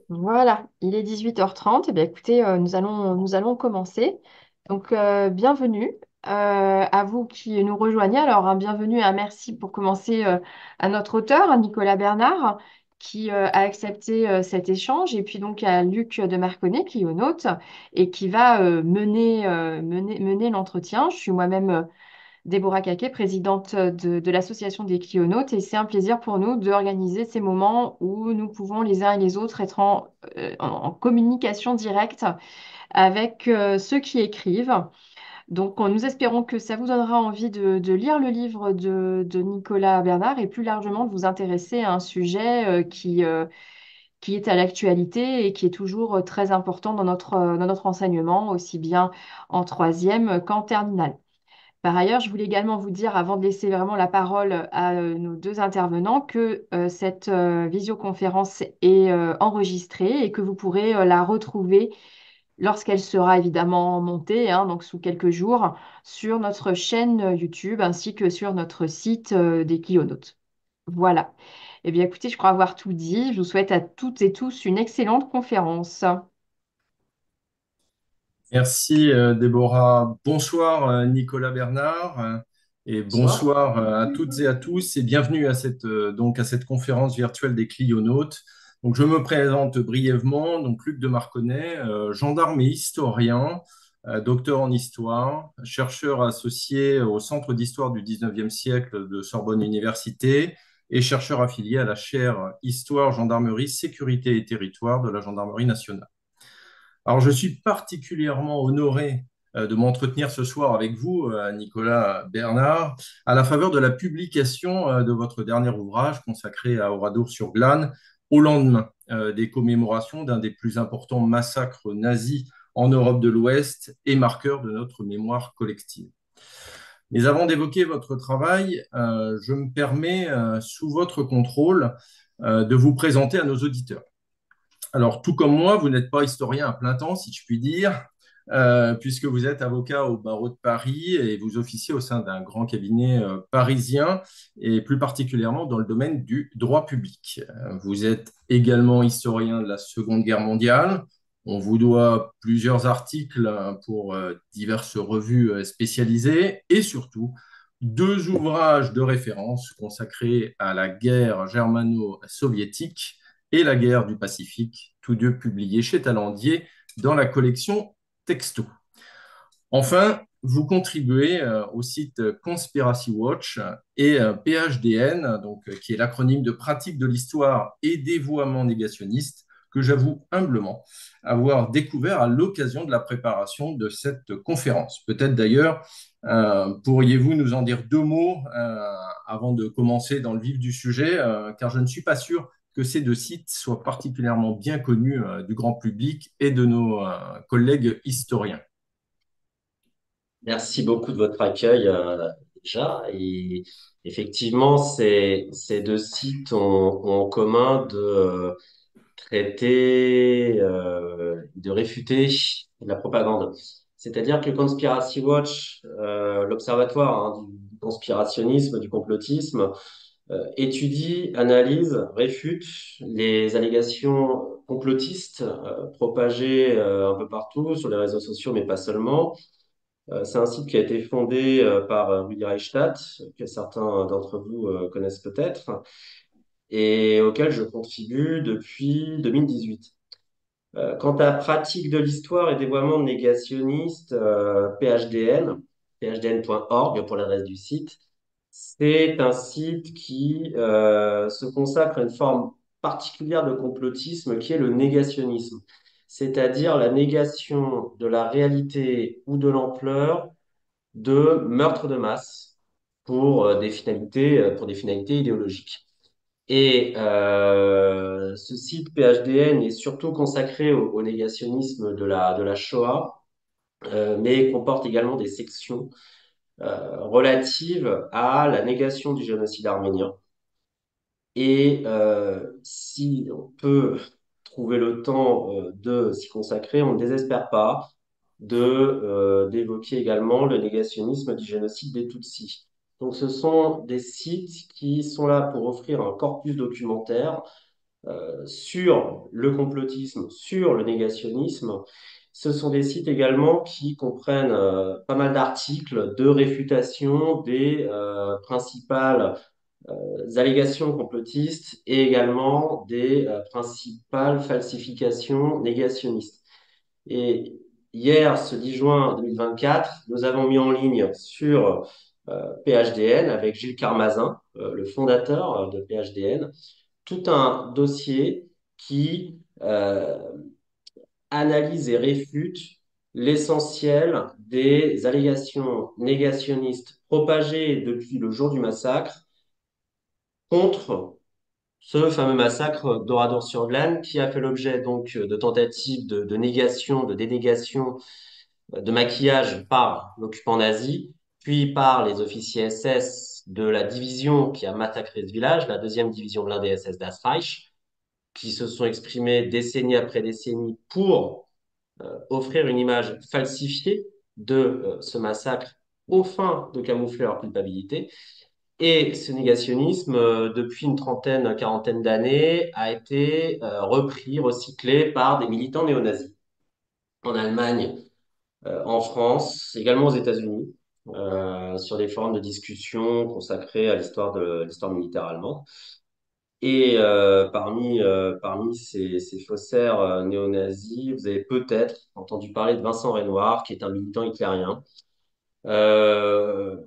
Voilà, il est 18h30. Eh bien, écoutez, nous allons commencer. Donc, bienvenue à vous qui nous rejoignez. Alors, un bienvenue et un merci pour commencer à notre auteur, à Nicolas Bernard, qui a accepté cet échange, et puis donc à Luc de Marconnet, qui est au nôtre, et qui va mener l'entretien. Je suis moi-même Déborah Caquet, présidente de l'Association des clionautes, et c'est un plaisir pour nous d'organiser ces moments où nous pouvons les uns et les autres être en communication directe avec ceux qui écrivent. Donc, nous espérons que ça vous donnera envie de lire le livre de Nicolas Bernard et plus largement de vous intéresser à un sujet qui est à l'actualité et qui est toujours très important dans notre enseignement, aussi bien en troisième qu'en terminale. Par ailleurs, je voulais également vous dire, avant de laisser vraiment la parole à nos deux intervenants, que cette visioconférence est enregistrée et que vous pourrez la retrouver lorsqu'elle sera évidemment montée, hein, donc sous quelques jours, sur notre chaîne YouTube ainsi que sur notre site des Clionautes. Voilà. Eh bien, écoutez, je crois avoir tout dit. Je vous souhaite à toutes et tous une excellente conférence. Merci Déborah. Bonsoir Nicolas Bernard et Bonsoir. bonsoir à toutes et à tous et bienvenue à cette conférence virtuelle des clionautes. Donc je me présente brièvement, donc Luc de Marconnet, gendarme et historien, docteur en histoire, chercheur associé au Centre d'histoire du 19e siècle de Sorbonne Université et chercheur affilié à la chaire Histoire, Gendarmerie, Sécurité et Territoire de la Gendarmerie nationale. Alors, je suis particulièrement honoré de m'entretenir ce soir avec vous, Nicolas Bernard, à la faveur de la publication de votre dernier ouvrage consacré à Oradour-sur-Glane, au lendemain des commémorations d'un des plus importants massacres nazis en Europe de l'Ouest et marqueur de notre mémoire collective. Mais avant d'évoquer votre travail, je me permets, sous votre contrôle, de vous présenter à nos auditeurs. Alors, tout comme moi, vous n'êtes pas historien à plein temps, si je puis dire, puisque vous êtes avocat au barreau de Paris et vous officiez au sein d'un grand cabinet parisien, et plus particulièrement dans le domaine du droit public. Vous êtes également historien de la Seconde Guerre mondiale. On vous doit plusieurs articles pour diverses revues spécialisées et surtout deux ouvrages de référence consacrés à la guerre germano-soviétique et la guerre du Pacifique, tous deux publiés chez Talandier dans la collection Texto. Enfin, vous contribuez au site Conspiracy Watch et PHDN, qui est l'acronyme de pratique de l'histoire et dévoiement négationniste, que j'avoue humblement avoir découvert à l'occasion de la préparation de cette conférence. Peut-être d'ailleurs pourriez-vous nous en dire deux mots avant de commencer dans le vif du sujet, car je ne suis pas sûr que ces deux sites soient particulièrement bien connus du grand public et de nos collègues historiens. Merci beaucoup de votre accueil déjà. Et effectivement, ces deux sites ont en commun de traiter, de réfuter la propagande. C'est-à-dire que le Conspiracy Watch, l'observatoire du conspirationnisme, du complotisme, étudie, analyse, réfute les allégations complotistes propagées un peu partout sur les réseaux sociaux, mais pas seulement. C'est un site qui a été fondé par Rudi Reichstadt, que certains d'entre vous connaissent peut-être, et auquel je contribue depuis 2018. Quant à pratique de l'histoire et dévoiement négationniste, PHDN, phdn.org pour l'adresse du site, c'est un site qui se consacre à une forme particulière de complotisme qui est le négationnisme, c'est-à-dire la négation de la réalité ou de l'ampleur de meurtre de masse pour des finalités idéologiques. Et ce site PHDN est surtout consacré au négationnisme de la Shoah, mais comporte également des sections relatives à la négation du génocide arménien. Et si on peut trouver le temps de s'y consacrer, on ne désespère pas d'évoquer également le négationnisme du génocide des Tutsis. Donc ce sont des sites qui sont là pour offrir un corpus documentaire sur le complotisme, sur le négationnisme. Ce sont des sites également qui comprennent pas mal d'articles de réfutation des principales allégations complotistes et également des principales falsifications négationnistes. Et hier, ce 10 juin 2024, nous avons mis en ligne sur PHDN avec Gilles Carmazin, le fondateur de PHDN, tout un dossier qui analyse et réfute l'essentiel des allégations négationnistes propagées depuis le jour du massacre contre ce fameux massacre d'Oradour-sur-Glane qui a fait l'objet donc de tentatives de négation, de dénégation, de maquillage par l'occupant nazi, puis par les officiers SS de la division qui a massacré ce village, la deuxième division de l'un SS Das Reich, qui se sont exprimés décennie après décennie pour offrir une image falsifiée de ce massacre aux fins de camoufler leur culpabilité. Et ce négationnisme, depuis une trentaine, quarantaine d'années, a été repris, recyclé par des militants néo-nazis en Allemagne, en France, également aux États-Unis, sur des forums de discussion consacrés à l'histoire militaire allemande. Et parmi ces faussaires néo-nazis, vous avez peut-être entendu parler de Vincent Renoir, qui est un militant hitlérien, euh,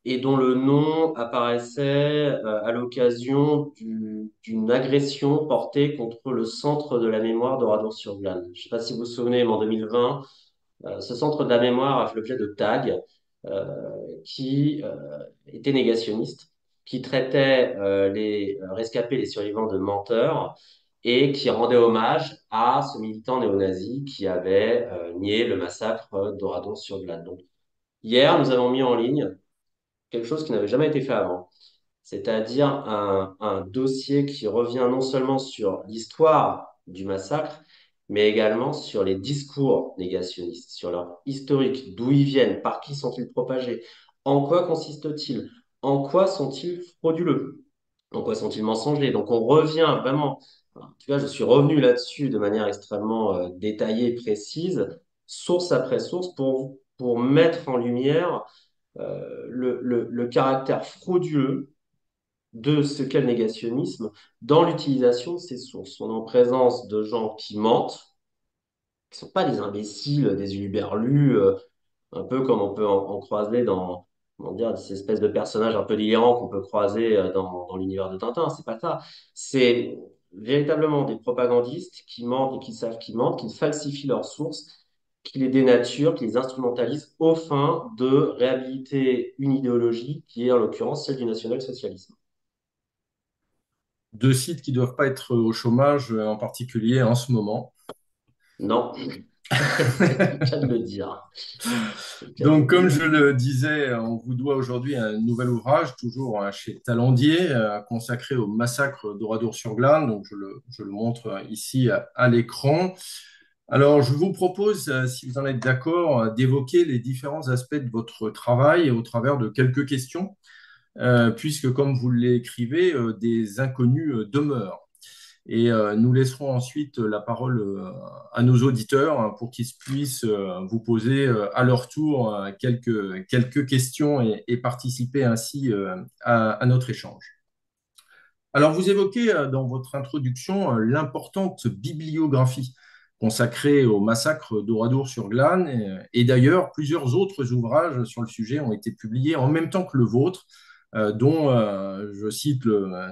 et dont le nom apparaissait à l'occasion d'une agression portée contre le centre de la mémoire d'Oradour-sur-Glane. Je ne sais pas si vous vous souvenez, mais en 2020, ce centre de la mémoire a fait l'objet de tags qui étaient négationnistes, qui traitaient les rescapés, les survivants de menteurs et qui rendaient hommage à ce militant néo-nazi qui avait nié le massacre d'Oradon-sur-Glane. Donc, hier, nous avons mis en ligne quelque chose qui n'avait jamais été fait avant, c'est-à-dire un dossier qui revient non seulement sur l'histoire du massacre, mais également sur les discours négationnistes, sur leur historique, d'où ils viennent, par qui sont-ils propagés, en quoi consistent-ils, en quoi sont-ils frauduleux, en quoi sont-ils mensongers. Donc on revient vraiment, en tout cas je suis revenu là-dessus de manière extrêmement détaillée, précise, source après source, pour mettre en lumière le caractère frauduleux de ce qu'est le négationnisme dans l'utilisation de ces sources. On est en présence de gens qui mentent, qui ne sont pas des imbéciles, des huluberlus, un peu comme on peut en croiser dans, comment dire, ces espèces de personnages un peu délirants qu'on peut croiser dans l'univers de Tintin. C'est pas ça. C'est véritablement des propagandistes qui mentent et qui savent qu'ils mentent, qui falsifient leurs sources, qui les dénaturent, qui les instrumentalisent aux fins de réhabiliter une idéologie qui est en l'occurrence celle du national-socialisme. Deux sites qui ne doivent pas être au chômage, en particulier en ce moment. Non, c'est le cas de le dire. C'est le cas de le Donc, comme dire. je le disais, on vous doit aujourd'hui un nouvel ouvrage, toujours chez Talandier, consacré au massacre d'Oradour-sur-Glane. Donc, je le montre ici à l'écran. Alors, je vous propose, si vous en êtes d'accord, d'évoquer les différents aspects de votre travail au travers de quelques questions, puisque, comme vous l'écrivez, des inconnus demeurent. Et nous laisserons ensuite la parole à nos auditeurs hein, pour qu'ils puissent vous poser à leur tour quelques questions et participer ainsi à notre échange. Alors, vous évoquez dans votre introduction l'importante bibliographie consacrée au massacre d'Oradour-sur-Glane. Et d'ailleurs, plusieurs autres ouvrages sur le sujet ont été publiés en même temps que le vôtre, dont je cite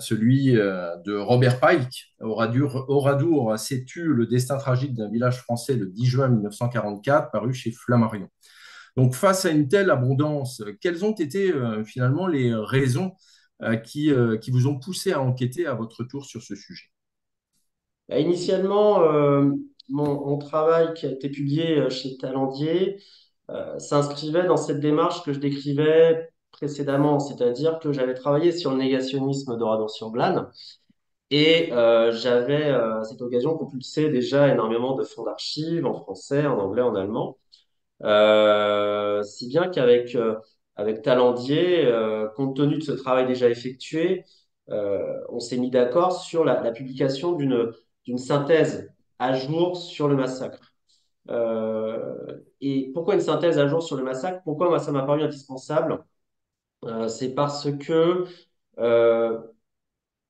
celui de Robert Pike, Oradour sais-tu le destin tragique d'un village français le 10 juin 1944, paru chez Flammarion. Donc, face à une telle abondance, quelles ont été finalement les raisons qui vous ont poussé à enquêter à votre tour sur ce sujet? Bah, initialement, mon travail qui a été publié chez Talandier s'inscrivait dans cette démarche que je décrivais précédemment, c'est-à-dire que j'avais travaillé sur le négationnisme d'Oradour-sur-Glane et j'avais à cette occasion compulsé déjà énormément de fonds d'archives en français, en anglais, en allemand. Si bien avec Talandier, compte tenu de ce travail déjà effectué, on s'est mis d'accord sur la publication d'une synthèse à jour sur le massacre. Et pourquoi une synthèse à jour sur le massacre? Pourquoi moi ça m'a paru indispensable? C'est parce que euh,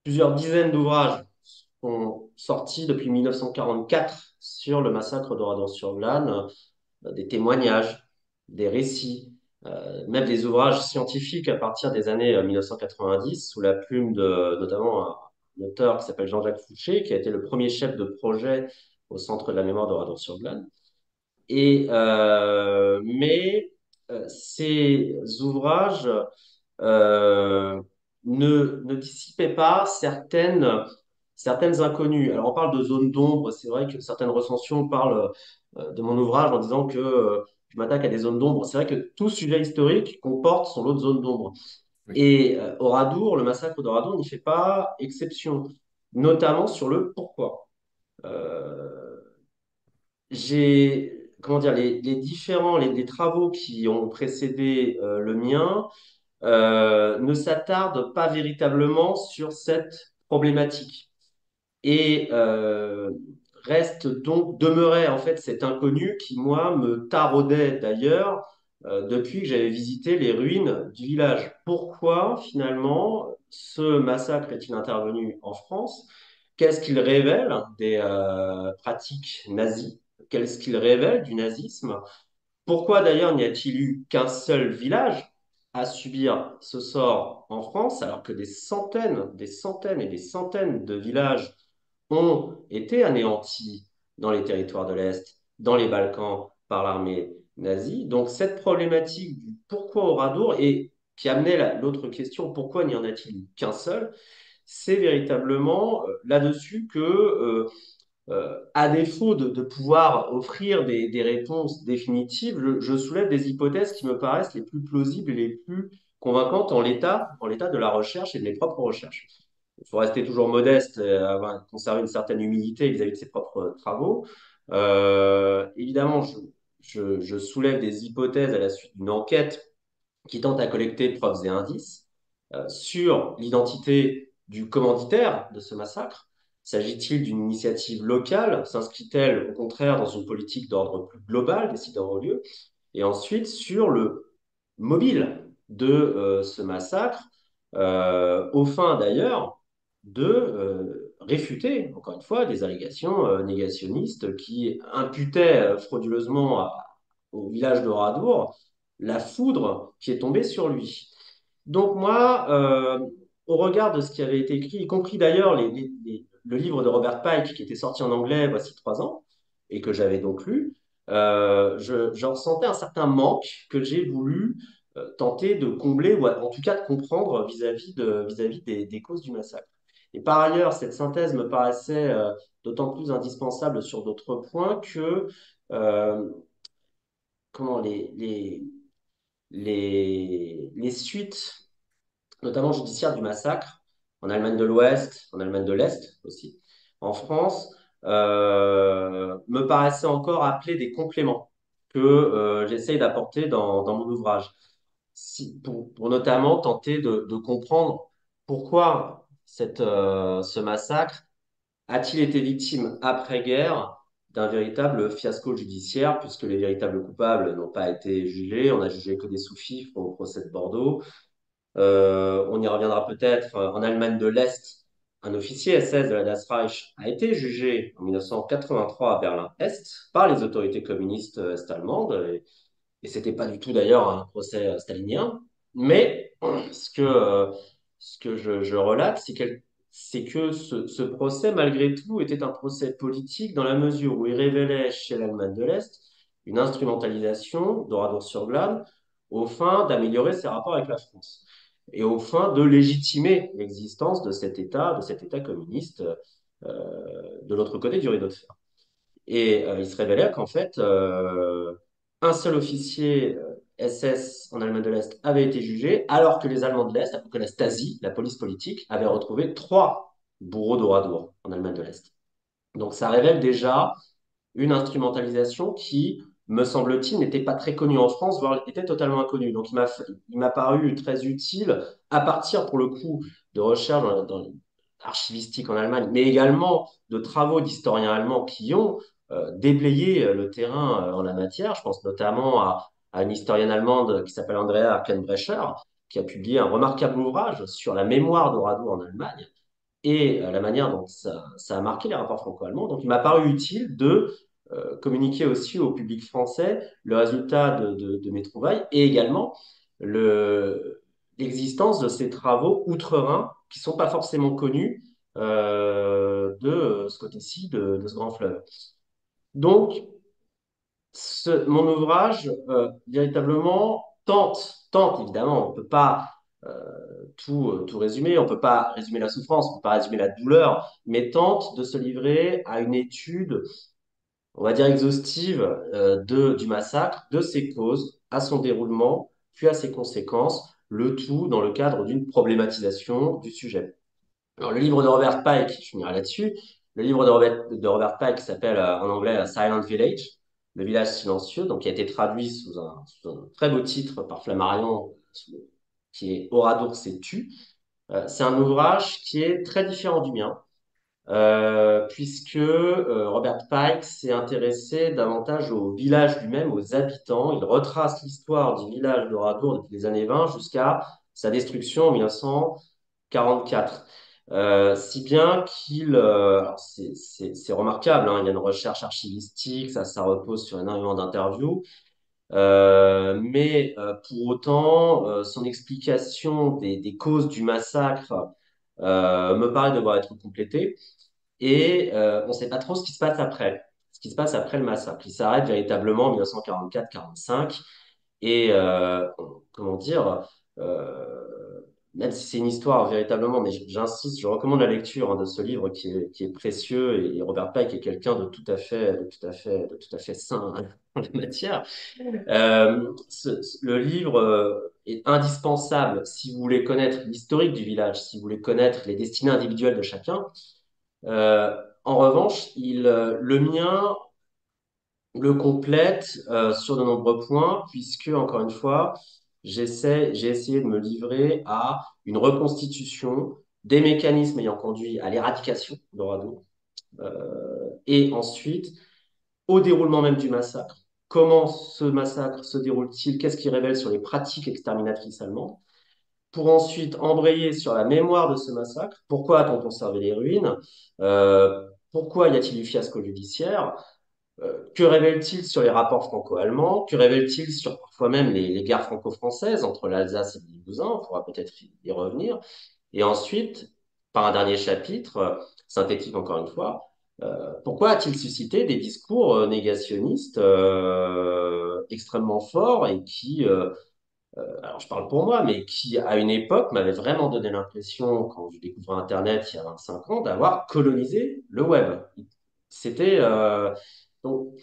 plusieurs dizaines d'ouvrages sont sortis depuis 1944 sur le massacre d'Oradour-sur-Glane, des témoignages, des récits, même des ouvrages scientifiques à partir des années 1990, sous la plume de notamment un auteur qui s'appelle Jean-Jacques Fouché, qui a été le premier chef de projet au Centre de la mémoire d'Oradour-sur-Glane. Mais ces ouvrages euh, ne dissipaient pas certaines inconnues. Alors, on parle de zones d'ombre. C'est vrai que certaines recensions parlent de mon ouvrage en disant que je m'attaque à des zones d'ombre. C'est vrai que tout sujet historique comporte son lot de zones d'ombre. Oui. Et Oradour, le massacre d'Oradour n'y fait pas exception, notamment sur le pourquoi. Euh, comment dire, les travaux qui ont précédé le mien ne s'attardent pas véritablement sur cette problématique. Et demeurait en fait cet inconnu qui, moi, me taraudait d'ailleurs depuis que j'avais visité les ruines du village. Pourquoi, finalement, ce massacre est-il intervenu en France? Qu'est-ce qu'il révèle des pratiques nazies? Qu'est-ce qu'il révèle du nazisme? Pourquoi d'ailleurs n'y a-t-il eu qu'un seul village à subir ce sort en France, alors que des centaines et des centaines de villages ont été anéantis dans les territoires de l'Est, dans les Balkans, par l'armée nazie? Donc cette problématique du pourquoi Oradour, et qui amenait l'autre question, pourquoi n'y en a-t-il eu qu'un seul, c'est véritablement là-dessus que à défaut de pouvoir offrir des réponses définitives, je soulève des hypothèses qui me paraissent les plus plausibles et les plus convaincantes en l'état de la recherche et de mes propres recherches. Il faut rester toujours modeste, conserver une certaine humilité vis-à-vis de ses propres travaux. Évidemment, je soulève des hypothèses à la suite d'une enquête qui tente à collecter preuves et indices sur l'identité du commanditaire de ce massacre. S'agit-il d'une initiative locale? S'inscrit-elle au contraire dans une politique d'ordre plus global décidant au lieu? Et ensuite, sur le mobile de ce massacre, aux fins d'ailleurs de réfuter, encore une fois, des allégations négationnistes qui imputaient frauduleusement au village de Radour la foudre qui est tombée sur lui. Donc moi, au regard de ce qui avait été écrit, y compris d'ailleurs le livre de Robert Pike qui était sorti en anglais voici 3 ans et que j'avais donc lu, je ressentais un certain manque que j'ai voulu tenter de combler ou en tout cas de comprendre vis-à-vis des causes du massacre. Et par ailleurs, cette synthèse me paraissait d'autant plus indispensable sur d'autres points que euh, comment les suites notamment judiciaire du massacre, en Allemagne de l'Ouest, en Allemagne de l'Est aussi, en France, me paraissait encore appeler des compléments que j'essaye d'apporter dans mon ouvrage, pour notamment tenter de comprendre pourquoi ce massacre a-t-il été victime après-guerre d'un véritable fiasco judiciaire, puisque les véritables coupables n'ont pas été jugés, on a jugé que des sous-fifres au procès de Bordeaux. On y reviendra peut-être. En Allemagne de l'Est, un officier SS de la Das Reich a été jugé en 1983 à Berlin-Est par les autorités communistes est-allemandes. Et c'était pas du tout d'ailleurs un procès stalinien. Mais ce que je relate, c'est que ce procès, malgré tout, était un procès politique dans la mesure où il révélait chez l'Allemagne de l'Est une instrumentalisation d'Oradour-sur-Glane aux fins d'améliorer ses rapports avec la France et aux fins de légitimer l'existence de cet État communiste de l'autre côté du rideau de fer. Et il se révélait qu'en fait, un seul officier SS en Allemagne de l'Est avait été jugé, alors que les Allemands de l'Est, que la Stasi, la police politique, avait retrouvé 3 bourreaux d'Oradour en Allemagne de l'Est. Donc ça révèle déjà une instrumentalisation qui me semble-t-il, n'était pas très connu en France, voire était totalement inconnu. Donc, il m'a paru très utile à partir, pour le coup, de recherches dans l'archivistique en Allemagne, mais également de travaux d'historiens allemands qui ont déblayé le terrain en la matière. Je pense notamment à une historienne allemande qui s'appelle Andrea Arkenbrecher, qui a publié un remarquable ouvrage sur la mémoire d'Oradour en Allemagne et la manière dont ça a marqué les rapports franco-allemands. Donc, il m'a paru utile de communiquer aussi au public français le résultat de mes trouvailles et également l'existence de ces travaux outre-Rhin qui ne sont pas forcément connus de ce côté-ci de ce grand fleuve. Donc, mon ouvrage, véritablement, tente évidemment, on ne peut pas tout résumer, on ne peut pas résumer la souffrance, on ne peut pas résumer la douleur, mais tente de se livrer à une étude, on va dire exhaustive, du massacre, de ses causes, à son déroulement, puis à ses conséquences, le tout dans le cadre d'une problématisation du sujet. Alors, le livre de Robert Pike, je finirai là-dessus, le livre de Robert Pike s'appelle en anglais Silent Village, le village silencieux, donc qui a été traduit sous un très beau titre par Flammarion, qui est Oradour s'est tu. C'est un ouvrage qui est très différent du mien, puisque Robert Pike s'est intéressé davantage au village lui-même, aux habitants. Il retrace l'histoire du village d'Oradour depuis les années 20 jusqu'à sa destruction en 1944. Si bien alors c'est remarquable, hein, il y a une recherche archivistique, ça repose sur énormément d'interviews, mais pour autant, son explication des causes du massacre me paraît devoir être complétée et on ne sait pas trop ce qui se passe après, ce qui se passe après le massacre. Il s'arrête véritablement en 1944-45 et comment dire, euh, même si c'est une histoire véritablement, mais j'insiste, je recommande la lecture hein, de ce livre qui est précieux et Robert Pike est quelqu'un de tout à fait sain hein, en la matière. Le livre est indispensable si vous voulez connaître l'historique du village, si vous voulez connaître les destinées individuelles de chacun. En revanche, le mien le complète sur de nombreux points, puisque, encore une fois, j'ai essayé de me livrer à une reconstitution des mécanismes ayant conduit à l'éradication d'Oradour, et ensuite au déroulement même du massacre. Comment ce massacre se déroule-t-il? Qu'est-ce qu'il révèle sur les pratiques exterminatrices allemandes? Pour ensuite embrayer sur la mémoire de ce massacre. Pourquoi a-t-on conservé les ruines? Pourquoi y a-t-il eu fiasco judiciaire? Que révèle-t-il sur les rapports franco-allemands? Que révèle-t-il sur parfois même les guerres franco-françaises entre l'Alsace et le Limousin? On pourra peut-être y revenir. Et ensuite, par un dernier chapitre, synthétique encore une fois, pourquoi a-t-il suscité des discours négationnistes extrêmement forts et qui, alors je parle pour moi, mais qui à une époque m'avait vraiment donné l'impression, quand je découvrais Internet il y a 25 ans, d'avoir colonisé le web. C'était donc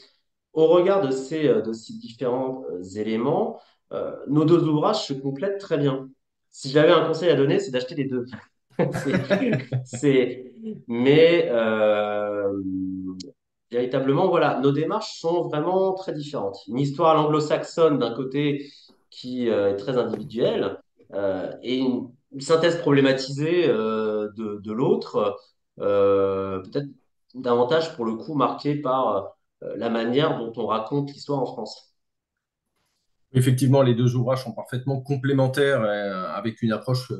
au regard de ces différents éléments, nos deux ouvrages se complètent très bien. Si j'avais un conseil à donner, c'est d'acheter les deux. C'est, mais véritablement, voilà, nos démarches sont vraiment très différentes. Une histoire à l'anglo-saxonne d'un côté qui est très individuelle et une synthèse problématisée de l'autre, peut-être davantage pour le coup marquée par la manière dont on raconte l'histoire en France. Effectivement, les deux ouvrages sont parfaitement complémentaires, avec une approche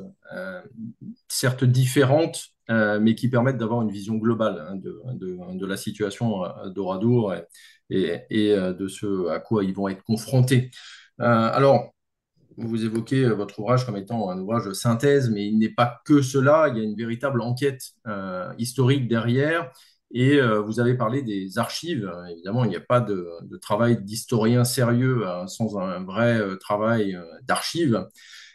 certes différente, mais qui permettent d'avoir une vision globale hein, de la situation d'Oradour et de ce à quoi ils vont être confrontés. Alors, vous évoquez votre ouvrage comme étant un ouvrage de synthèse, mais il n'est pas que cela. Il y a une véritable enquête historique derrière. Et vous avez parlé des archives. Évidemment, il n'y a pas de travail d'historien sérieux sans un vrai travail d'archives.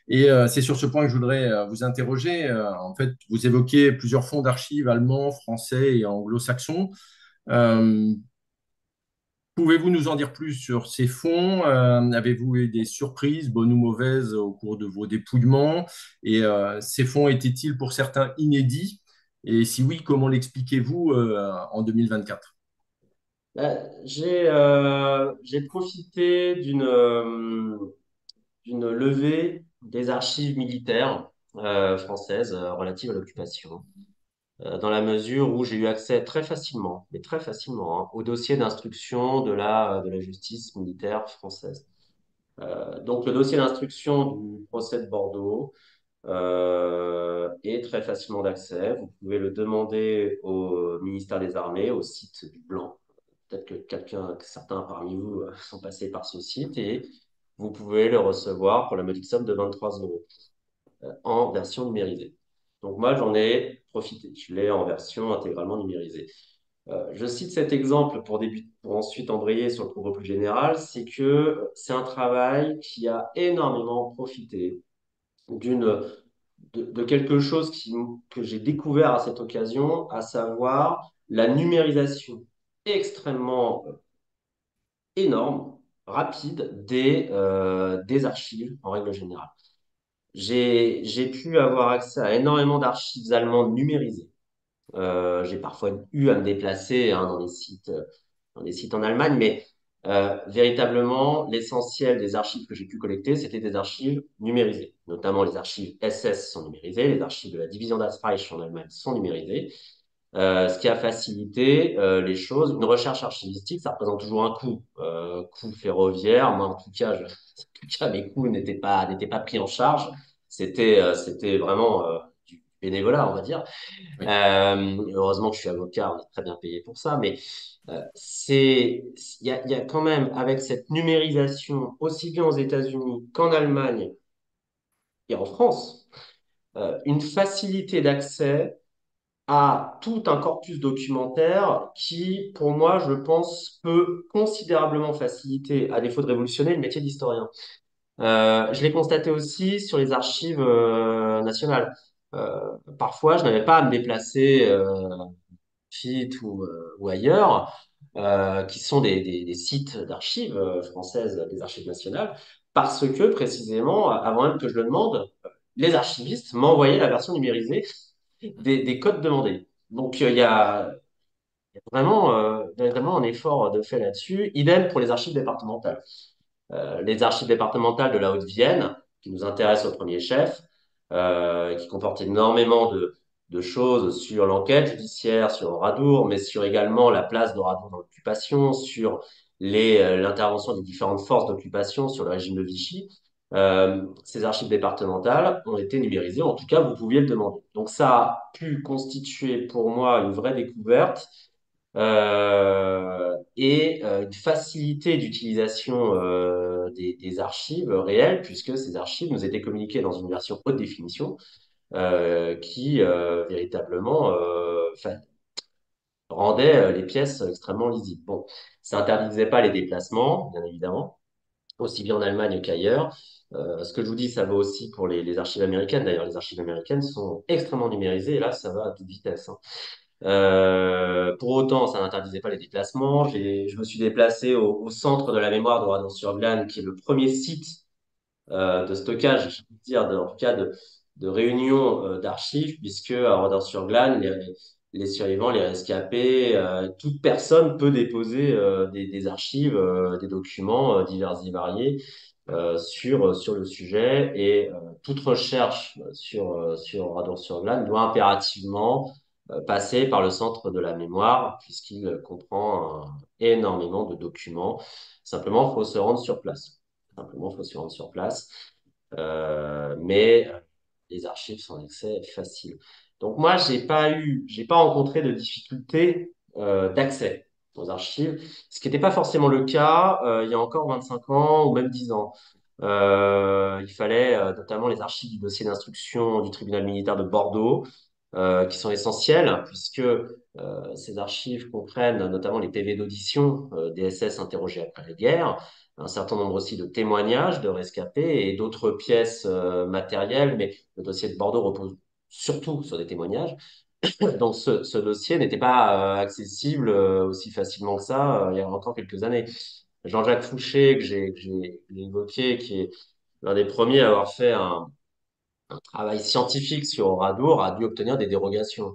Et c'est sur ce point que je voudrais vous interroger. En fait, vous évoquez plusieurs fonds d'archives allemands, français et anglo-saxons. Euh, Pouvez-vous nous en dire plus sur ces fonds? Avez-vous eu des surprises, bonnes ou mauvaises, au cours de vos dépouillements? Et ces fonds étaient-ils pour certains inédits? Et si oui, comment l'expliquez-vous en 2024? J'ai profité d'une levée des archives militaires françaises relatives à l'occupation, dans la mesure où j'ai eu accès très facilement, mais très facilement, hein, au dossier d'instruction de la justice militaire française. Donc le dossier d'instruction du procès de Bordeaux est très facilement d'accès. Vous pouvez le demander au ministère des Armées, au site du Blanc. Peut-être que certains parmi vous sont passés par ce site et vous pouvez le recevoir pour la modique somme de 23 euros en version numérisée. Donc moi, j'en ai profité. Je l'ai en version intégralement numérisée. Je cite cet exemple pour ensuite embrayer sur le propos plus général, c'est que c'est un travail qui a énormément profité d'une de quelque chose que j'ai découvert à cette occasion, à savoir la numérisation extrêmement énorme, rapide des archives en règle générale. J'ai pu avoir accès à énormément d'archives allemandes numérisées. J'ai parfois eu à me déplacer hein, dans des sites en Allemagne, mais véritablement, l'essentiel des archives que j'ai pu collecter, c'était des archives numérisées. Notamment les archives SS sont numérisées, les archives de la division Das Reich en Allemagne sont numérisées. Ce qui a facilité les choses. Une recherche archivistique, ça représente toujours un coût, coût ferroviaire. Moi, en tout cas, en tout cas, mes coûts n'étaient pas pris en charge. C'était vraiment du bénévolat, on va dire. Oui. Heureusement que je suis avocat, on est très bien payé pour ça, mais il y a quand même, avec cette numérisation, aussi bien aux États-Unis qu'en Allemagne et en France, une facilité d'accès à tout un corpus documentaire qui, pour moi, je pense, peut considérablement faciliter, à défaut de révolutionner, le métier d'historien. Je l'ai constaté aussi sur les archives nationales. Euh, Parfois, je n'avais pas à me déplacer FIT ou ailleurs, qui sont des sites d'archives françaises, des archives nationales, parce que précisément, avant même que je le demande, les archivistes m'envoyaient la version numérisée des codes demandés. Donc, il y a vraiment un effort de fait là-dessus. Idem pour les archives départementales. Les archives départementales de la Haute-Vienne, qui nous intéressent au premier chef, qui comportent énormément de choses sur l'enquête judiciaire, sur Oradour, mais sur également la place d'Oradour dans l'occupation, sur l'intervention des différentes forces d'occupation sur le régime de Vichy. Ces archives départementales ont été numérisées, en tout cas, vous pouviez le demander. Donc ça a pu constituer pour moi une vraie découverte une facilité d'utilisation des archives réelles, puisque ces archives nous étaient communiquées dans une version haute définition qui véritablement rendait les pièces extrêmement lisibles. Bon, ça interdisait pas les déplacements, bien évidemment, aussi bien en Allemagne qu'ailleurs. Ce que je vous dis, ça vaut aussi pour les archives américaines. D'ailleurs, les archives américaines sont extrêmement numérisées, et là, ça va à toute vitesse. Hein. Pour autant, ça n'interdisait pas les déplacements. Je me suis déplacé au centre de la mémoire de Radon-sur-Glane, qui est le premier site de stockage, je veux dire, en tout cas de réunion d'archives, puisque à Radon-sur-Glane, les survivants, les rescapés, toute personne peut déposer des archives, des documents divers et variés sur le sujet. Et toute recherche sur Radon-sur-Glane doit impérativement passer par le centre de la mémoire, puisqu'il comprend énormément de documents. Simplement, il faut se rendre sur place. Simplement, il faut se rendre sur place. Mais les archives sont en accès facile. Donc moi, j'ai pas rencontré de difficulté d'accès aux archives, ce qui n'était pas forcément le cas il y a encore 25 ans ou même 10 ans. Il fallait notamment les archives du dossier d'instruction du tribunal militaire de Bordeaux, qui sont essentielles, puisque ces archives comprennent notamment les PV d'audition des SS interrogés après la guerre, un certain nombre aussi de témoignages de rescapés et d'autres pièces matérielles, mais le dossier de Bordeaux repose surtout sur des témoignages. Donc ce dossier n'était pas accessible aussi facilement que ça il y a encore quelques années. Jean-Jacques Fouché, que j'ai évoqué, qui est l'un des premiers à avoir fait un travail scientifique sur Oradour, a dû obtenir des dérogations.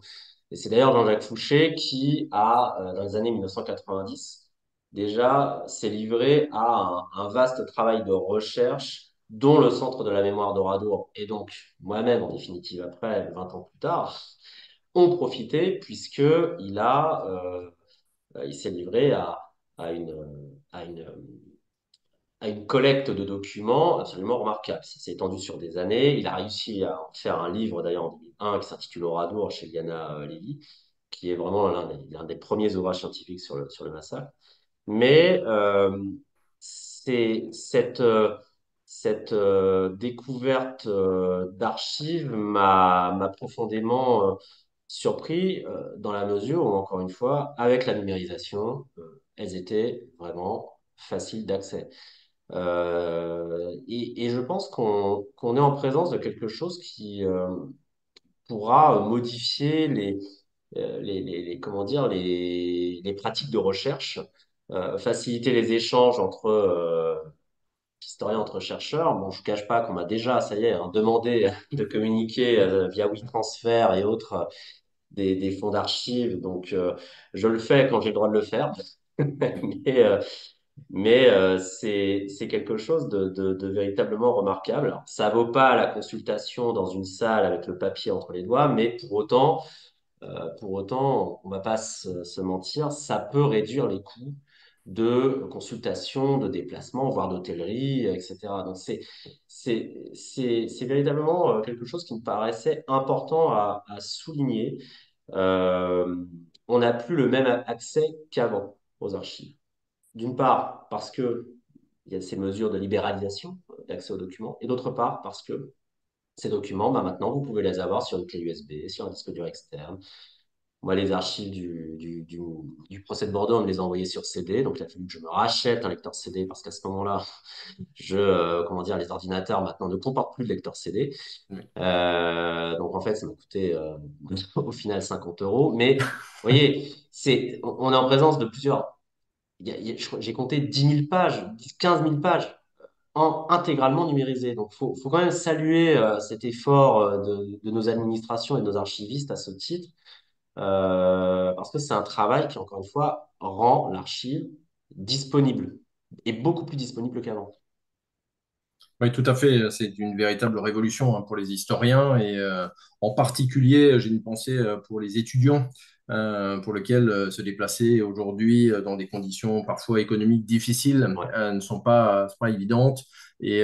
Et c'est d'ailleurs Jean-Jacques Fouché qui a, dans les années 1990, déjà, s'est livré à un vaste travail de recherche dont le Centre de la mémoire d'Oradour et donc moi-même, en définitive, après, 20 ans plus tard, ont profité puisque il s'est livré à une, à une, à une collecte de documents absolument remarquable. Ça s'est étendu sur des années. Il a réussi à en faire un livre, d'ailleurs, en 2001, qui s'intitule Oradour chez Liana Levy, qui est vraiment l'un des premiers ouvrages scientifiques sur le massacre. Mais c'est cette découverte d'archives m'a profondément surpris dans la mesure où, encore une fois, avec la numérisation, elles étaient vraiment faciles d'accès. Et je pense qu'on est en présence de quelque chose qui pourra modifier comment dire, les pratiques de recherche, faciliter les échanges entre historiens, entre chercheurs. Bon, je ne cache pas qu'on m'a déjà, ça y est, hein, demandé de communiquer via WeTransfer et autres des fonds d'archives. Donc, je le fais quand j'ai le droit de le faire. Mais, c'est quelque chose de véritablement remarquable. Alors, ça vaut pas la consultation dans une salle avec le papier entre les doigts, mais pour autant, on ne va pas se mentir, ça peut réduire les coûts de consultation, de déplacement, voire d'hôtellerie, etc. Donc, c'est véritablement quelque chose qui me paraissait important à souligner. Euh, on n'a plus le même accès qu'avant aux archives. D'une part, parce que il y a ces mesures de libéralisation d'accès aux documents, et d'autre part, parce que ces documents, bah, maintenant, vous pouvez les avoir sur une clé USB, sur un disque dur externe. Moi, les archives du procès de Bordeaux, on me les a envoyées sur CD. Donc, il a fallu que je me rachète un lecteur CD parce qu'à ce moment-là, comment dire, les ordinateurs maintenant ne comportent plus de lecteur CD. Oui. Donc, en fait, ça m'a coûté au final 50 euros. Mais, vous voyez, on est en présence de plusieurs. J'ai compté 10 000 pages, 15 000 pages intégralement numérisées. Donc, faut quand même saluer cet effort de nos administrations et de nos archivistes à ce titre parce que c'est un travail qui, encore une fois, rend l'archive disponible et beaucoup plus disponible qu'avant. Oui, tout à fait. C'est une véritable révolution hein, pour les historiens et en particulier, j'ai une pensée pour les étudiants pour lesquels se déplacer aujourd'hui dans des conditions parfois économiques difficiles Ouais. ne sont pas évidentes et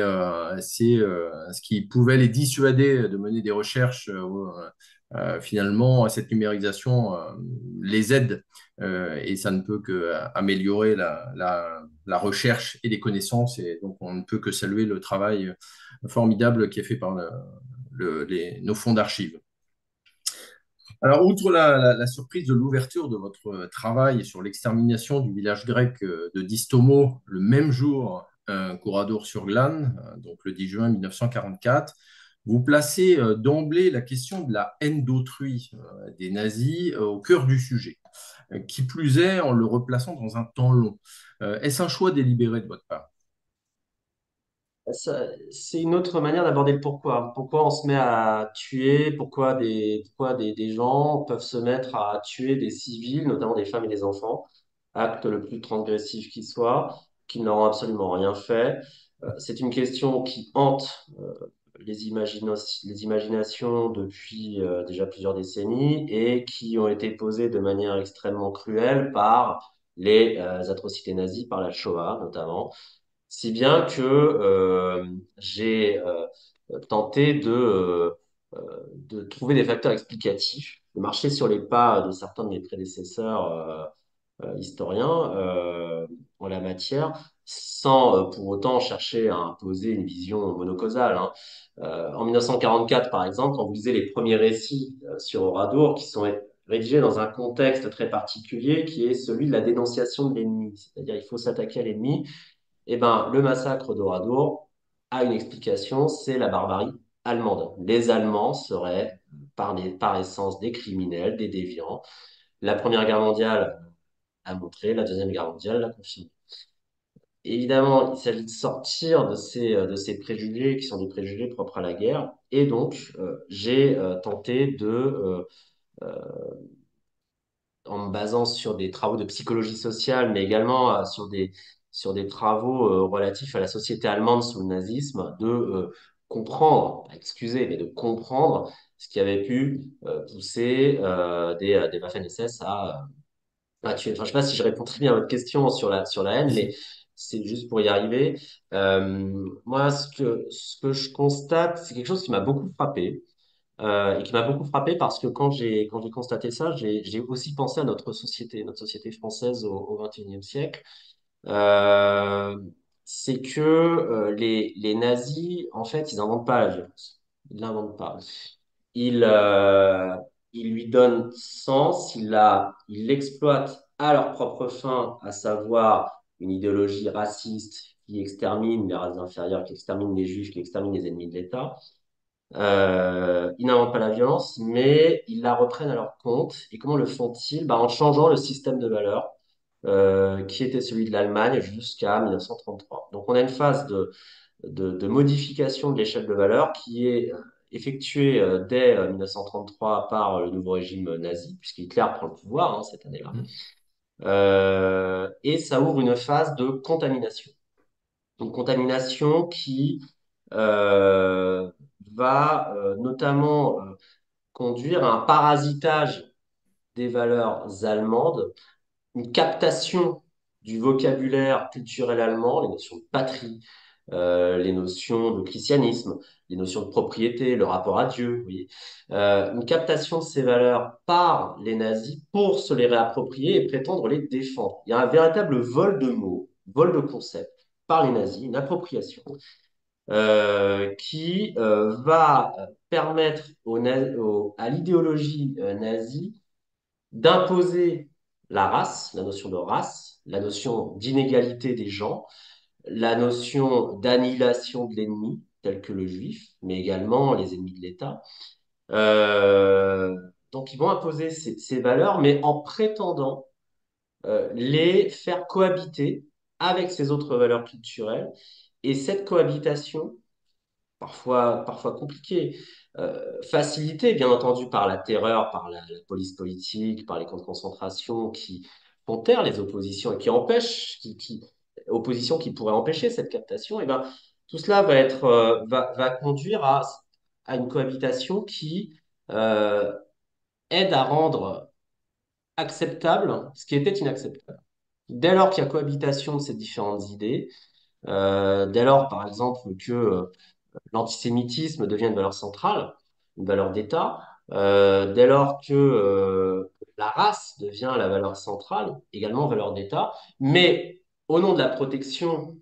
c'est ce qui pouvait les dissuader de mener des recherches. Finalement, cette numérisation les aide et ça ne peut qu'améliorer la recherche et les connaissances. Et donc, on ne peut que saluer le travail formidable qui est fait par nos fonds d'archives. Alors, outre la surprise de l'ouverture de votre travail sur l'extermination du village grec de Distomo le même jour qu'Oradour-sur-Glane, donc le 10 juin 1944, vous placez d'emblée la question de la haine d'autrui des nazis au cœur du sujet, qui plus est en le replaçant dans un temps long. Est-ce un choix délibéré de votre part? C'est une autre manière d'aborder le pourquoi. Pourquoi on se met à tuer, pourquoi des gens peuvent se mettre à tuer des civils, notamment des femmes et des enfants, acte le plus transgressif qui soit, qui n'auront absolument rien fait. C'est une question qui hante les imaginations depuis déjà plusieurs décennies et qui ont été posées de manière extrêmement cruelle par les atrocités nazies, par la Shoah notamment. Si bien que j'ai tenté de trouver des facteurs explicatifs, de marcher sur les pas de certains de mes prédécesseurs historiens en la matière, sans pour autant chercher à imposer une vision monocausale. Hein. En 1944, par exemple, quand vous lisez les premiers récits sur Oradour, qui sont rédigés dans un contexte très particulier, qui est celui de la dénonciation de l'ennemi, c'est-à-dire il faut s'attaquer à l'ennemi, eh ben, le massacre d'Oradour a une explication, c'est la barbarie allemande. Les Allemands seraient par essence des criminels, des déviants. La Première Guerre mondiale a montré, la Deuxième Guerre mondiale l'a confirmé. Évidemment, il s'agit de sortir de ces préjugés qui sont des préjugés propres à la guerre. Et donc, j'ai tenté en me basant sur des travaux de psychologie sociale, mais également sur des travaux relatifs à la société allemande sous le nazisme, de comprendre, pas excuser, mais de comprendre ce qui avait pu pousser des Waffen-SS à tuer. Enfin, je sais pas si je réponds très bien à votre question sur la haine, mais c'est juste pour y arriver. Moi, ce que je constate, c'est quelque chose qui m'a beaucoup frappé. Et qui m'a beaucoup frappé parce que quand j'ai constaté ça, j'ai aussi pensé à notre société française au XXIe siècle. Euh, c'est que les nazis, en fait, ils n'inventent pas la violence. Ils l'inventent pas. Ils, euh, ils lui donnent sens, ils l'exploitent à leur propre fin, à savoir une idéologie raciste qui extermine les races inférieures, qui extermine les juifs, qui extermine les ennemis de l'État. Ils n'inventent pas la violence, mais ils la reprennent à leur compte. Et comment le font-ils? En changeant le système de valeurs qui était celui de l'Allemagne jusqu'à 1933. Donc on a une phase de modification de l'échelle de valeurs qui est effectuée dès 1933 par le nouveau régime nazi, puisque Hitler prend le pouvoir cette année-là. Et ça ouvre une phase de contamination. Une contamination qui euh, va notamment conduire à un parasitage des valeurs allemandes, une captation du vocabulaire culturel allemand, les notions de patrie, les notions de christianisme, les notions de propriété, le rapport à Dieu, vous voyez. Une captation de ces valeurs par les nazis pour se les réapproprier et prétendre les défendre. Il y a un véritable vol de mots, vol de concepts par les nazis, une appropriation qui va permettre à l'idéologie nazie d'imposer la race, la notion de race, la notion d'inégalité des gens, la notion d'annihilation de l'ennemi, tel que le juif, mais également les ennemis de l'État. Euh, donc ils vont imposer ces valeurs, mais en prétendant les faire cohabiter avec ces autres valeurs culturelles. Et cette cohabitation, parfois compliqué, facilité bien entendu par la terreur, par la police politique, par les camps de concentration qui font taire les oppositions et qui empêchent, oppositions qui pourraient empêcher cette captation, et ben tout cela va conduire à une cohabitation qui euh, aide à rendre acceptable ce qui était inacceptable. Dès lors qu'il y a cohabitation de ces différentes idées, dès lors par exemple que l'antisémitisme devient une valeur centrale, une valeur d'État, dès lors que la race devient la valeur centrale, également valeur d'État, mais au nom de la protection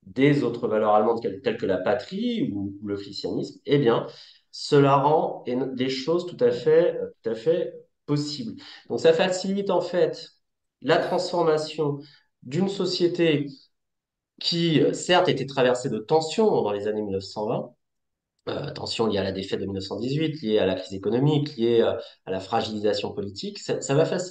des autres valeurs allemandes telles que la patrie ou le christianisme, eh bien, cela rend des choses tout à fait possibles. Donc ça facilite en fait la transformation d'une société qui, certes, était traversée de tensions dans les années 1920, tensions liées à la défaite de 1918, liées à la crise économique, liées à la fragilisation politique,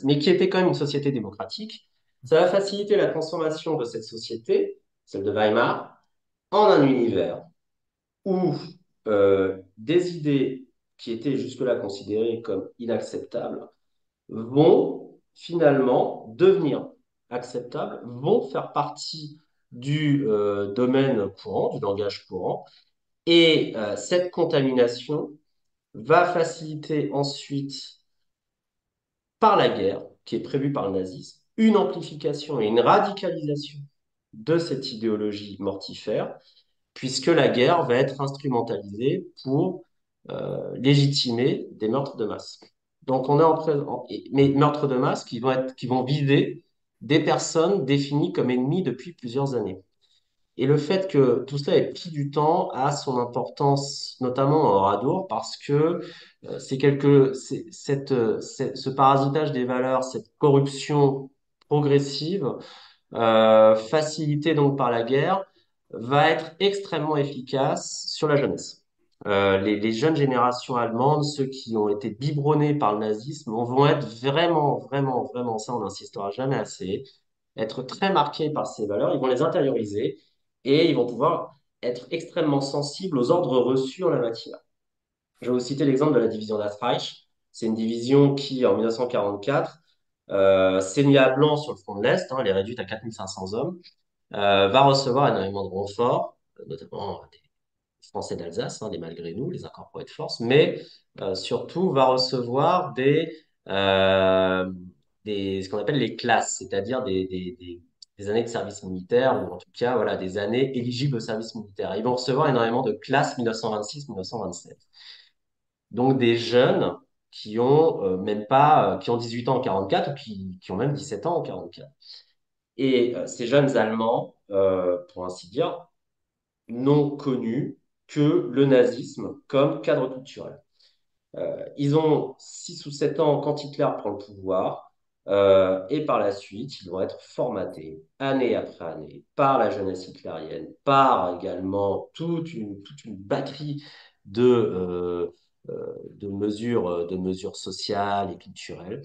mais qui était quand même une société démocratique. Ça va faciliter la transformation de cette société, celle de Weimar, en un univers où des idées qui étaient jusque-là considérées comme inacceptables vont finalement devenir acceptables, vont faire partie du domaine courant, du langage courant, et cette contamination va faciliter ensuite, par la guerre, qui est prévue par le nazisme, une amplification et une radicalisation de cette idéologie mortifère, puisque la guerre va être instrumentalisée pour légitimer des meurtres de masse. Donc on est en présent, mais meurtres de masse qui vont viser des personnes définies comme ennemies depuis plusieurs années. Et le fait que tout cela ait pris du temps a son importance, notamment en Oradour, parce que ce parasitage des valeurs, cette corruption progressive, facilitée donc par la guerre, va être extrêmement efficace sur la jeunesse. Les jeunes générations allemandes, ceux qui ont été biberonnés par le nazisme, vont être vraiment, ça on n'insistera jamais assez, être très marqués par ces valeurs, ils vont les intérioriser et ils vont pouvoir être extrêmement sensibles aux ordres reçus en la matière. Je vais vous citer l'exemple de la division d'Astrach. C'est une division qui, en 1944, s'est mise à blanc sur le front de l'Est, hein, elle est réduite à 4500 hommes, va recevoir énormément de renforts, notamment des Français d'Alsace, hein, des malgré nous, les incorporés de force, mais surtout va recevoir ce qu'on appelle les classes, c'est-à-dire des années de service militaire, ou en tout cas voilà, des années éligibles au service militaire. Ils vont recevoir énormément de classes 1926-1927. Donc des jeunes qui ont même pas, qui ont 18 ans en 44 ou qui ont même 17 ans en 44. Et ces jeunes Allemands, pour ainsi dire, n'ont connu que le nazisme comme cadre culturel. Ils ont 6 ou 7 ans quand Hitler prend le pouvoir, et par la suite, ils vont être formatés année après année par la jeunesse hitlérienne, par également toute une batterie de mesures sociales et culturelles.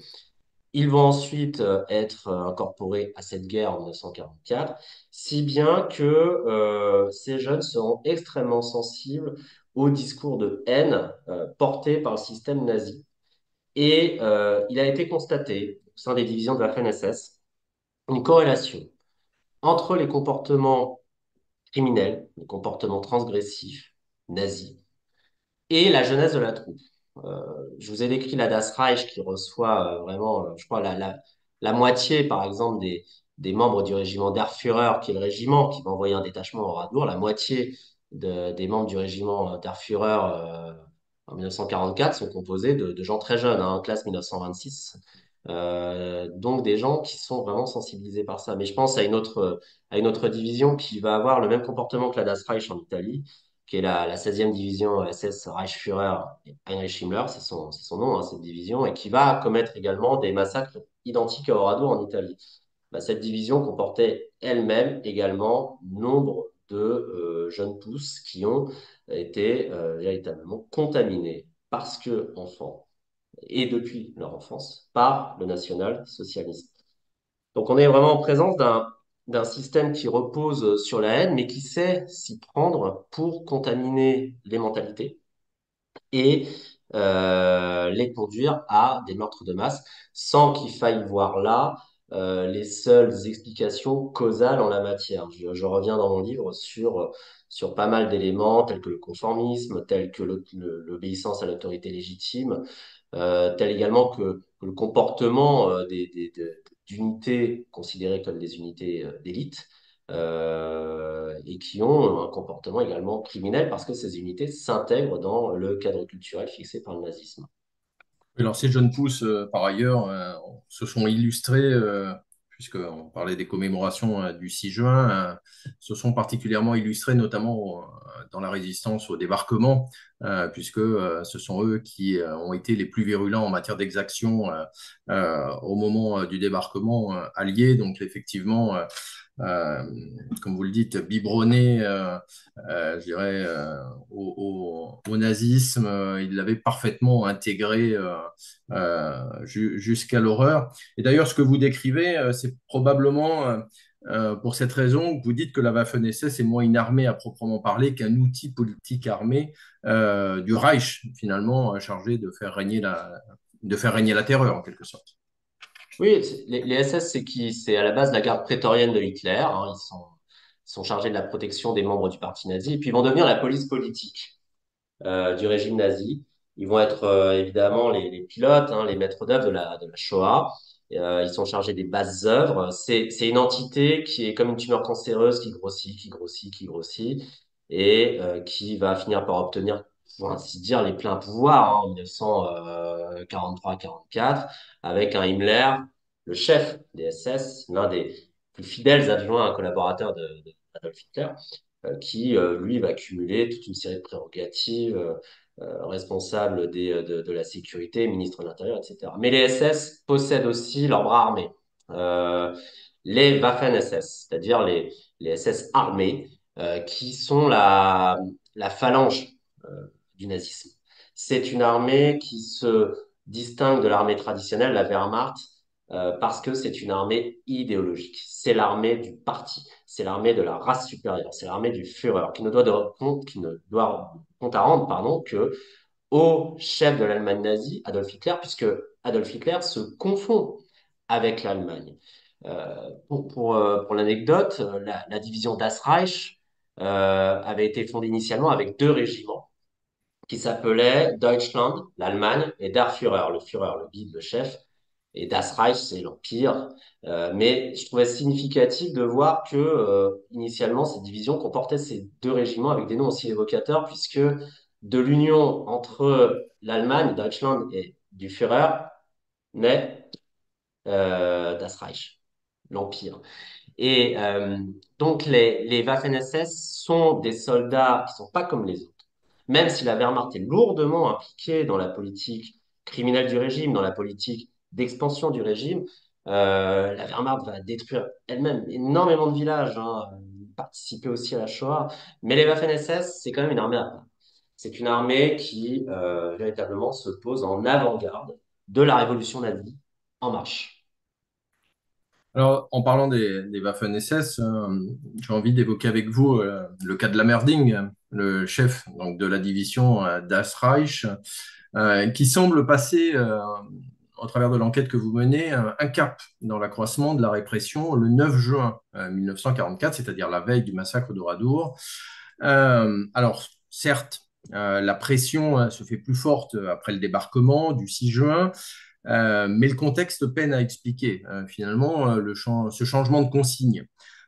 Ils vont ensuite être incorporés à cette guerre en 1944, si bien que ces jeunes seront extrêmement sensibles au discours de haine porté par le système nazi. Et il a été constaté au sein des divisions de la FNSS une corrélation entre les comportements criminels, les comportements transgressifs nazis, et la jeunesse de la troupe. Je vous ai décrit la Das Reich qui reçoit vraiment, je crois, la moitié, par exemple, des membres du régiment Der Führer, qui est le régiment qui va envoyer un détachement au Radour, la moitié des membres du régiment Der Führer en 1944 sont composés de gens très jeunes, hein, classe 1926. Donc des gens qui sont vraiment sensibilisés par ça. Mais je pense à une autre division qui va avoir le même comportement que la Das Reich en Italie, qui est la 16e division SS Reichsführer Heinrich Himmler, c'est son nom, hein, cette division, et qui va commettre également des massacres identiques à Oradour en Italie. Bah, cette division comportait elle-même également nombre de jeunes pousses qui ont été véritablement contaminés parce que enfants et depuis leur enfance par le national-socialisme. Donc on est vraiment en présence d'un système qui repose sur la haine, mais qui sait s'y prendre pour contaminer les mentalités et les conduire à des meurtres de masse, sans qu'il faille voir là les seules explications causales en la matière. Je reviens dans mon livre sur pas mal d'éléments tels que le conformisme, tels que l'obéissance à l'autorité légitime, tel également que le comportement d'unités considérées comme des unités d'élite, et qui ont un comportement également criminel parce que ces unités s'intègrent dans le cadre culturel fixé par le nazisme. Alors, ces jeunes pousses, par ailleurs, se sont illustrés, puisqu'on parlait des commémorations du 6 juin, se sont particulièrement illustrés, notamment dans la résistance au débarquement, puisque ce sont eux qui ont été les plus virulents en matière d'exaction au moment du débarquement allié. Donc, effectivement, euh, comme vous le dites, biberonné, je dirais, au nazisme. Il l'avait parfaitement intégré jusqu'à l'horreur. Et d'ailleurs, ce que vous décrivez, c'est probablement pour cette raison que vous dites que la Waffen-SS est moins une armée à proprement parler qu'un outil politique armé du Reich, finalement, chargé de faire régner la terreur, en quelque sorte. Oui, les SS, c'est à la base la garde prétorienne de Hitler, hein. Ils sont chargés de la protection des membres du parti nazi, et puis ils vont devenir la police politique du régime nazi. Ils vont être évidemment les pilotes, hein, les maîtres d'œuvre de la Shoah. Ils sont chargés des basses œuvres. C'est une entité qui est comme une tumeur cancéreuse qui grossit, qui grossit, qui grossit, et qui va finir par obtenir, pour ainsi dire, les pleins pouvoirs hein, en 1943-44, avec un Himmler, le chef des SS, l'un des plus fidèles adjoints, un collaborateur d'Adolf Hitler, qui, lui, va cumuler toute une série de prérogatives, responsable de la sécurité, ministre de l'Intérieur, etc. Mais les SS possèdent aussi leur bras armé, euh, les Waffen-SS, c'est-à-dire les SS armés, qui sont la phalange du nazisme. C'est une armée qui se distingue de l'armée traditionnelle, la Wehrmacht, parce que c'est une armée idéologique. C'est l'armée du parti, c'est l'armée de la race supérieure, c'est l'armée du Führer, qui ne doit compte à rendre, pardon, que au chef de l'Allemagne nazie, Adolf Hitler, puisque Adolf Hitler se confond avec l'Allemagne. Pour l'anecdote, la division Das Reich avait été fondée initialement avec 2 régiments qui s'appelaient Deutschland, l'Allemagne, et Der Führer, le Führer, le guide, le chef. Et Das Reich, c'est l'Empire. Mais je trouvais significatif de voir que, initialement, cette division comportait ces 2 régiments avec des noms aussi évocateurs, puisque de l'union entre l'Allemagne, Deutschland, et du Führer naît Das Reich, l'Empire. Et donc, les Waffen-SS sont des soldats qui sont pas comme les autres. Même si la Wehrmacht est lourdement impliquée dans la politique criminelle du régime, dans la politique d'expansion du régime, la Wehrmacht va détruire elle-même énormément de villages, hein, participer aussi à la Shoah. Mais les Waffen-SS, c'est quand même une armée à part. C'est une armée qui véritablement se pose en avant-garde de la révolution nazie en marche. Alors, en parlant des Waffen-SS, j'ai envie d'évoquer avec vous le cas de Lammerding, le chef donc, de la division Das Reich, qui semble passer, au travers de l'enquête que vous menez, un cap dans l'accroissement de la répression le 9 juin 1944, c'est-à-dire la veille du massacre d'Oradour. Alors, certes, la pression se fait plus forte après le débarquement du 6 juin, mais le contexte peine à expliquer. Finalement, ce changement de consigne,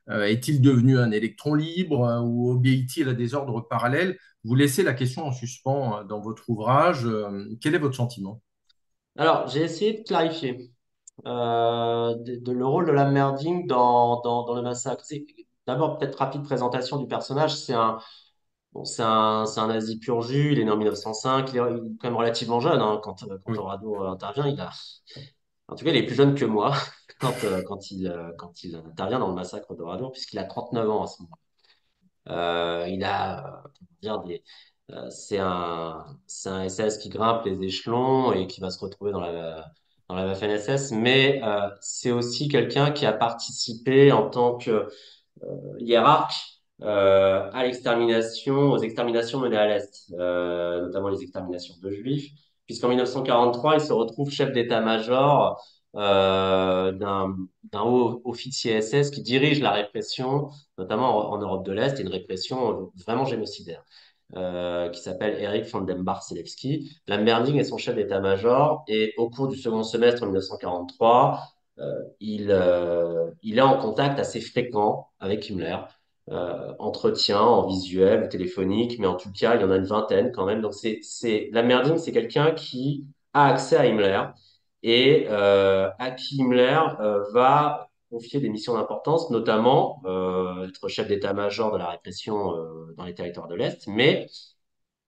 est-il devenu un électron libre ou obéit-il à des ordres parallèles? Vous laissez la question en suspens dans votre ouvrage. Quel est votre sentiment? Alors, j'ai essayé de clarifier le rôle de la merding dans le massacre. D'abord, peut-être rapide présentation du personnage. C'est un nazi pur jus. Il est né en 1905. Il est quand même relativement jeune, hein, quand Oui. Horado intervient. En tout cas, il est plus jeune que moi quand il intervient dans le massacre d'Oradour, puisqu'il a 39 ans à ce moment. Il a, comment dire, c'est un SS qui grimpe les échelons et qui va se retrouver dans la Waffen-SS, mais c'est aussi quelqu'un qui a participé en tant que hiérarque aux exterminations menées à l'Est, notamment les exterminations de Juifs, puisqu'en 1943, il se retrouve chef d'état-major d'un haut officier SS qui dirige la répression, notamment en Europe de l'Est, et une répression vraiment génocidaire. Qui s'appelle Eric von den Barth-Selewski. Lamberling est son chef d'état-major et au cours du second semestre 1943, il est en contact assez fréquent avec Himmler, entretien en visuel ou téléphonique, mais en tout cas, il y en a une vingtaine quand même. Donc, Lamberling, c'est quelqu'un qui a accès à Himmler et à qui Himmler va confier des missions d'importance, notamment être chef d'état-major de la répression dans les territoires de l'Est, mais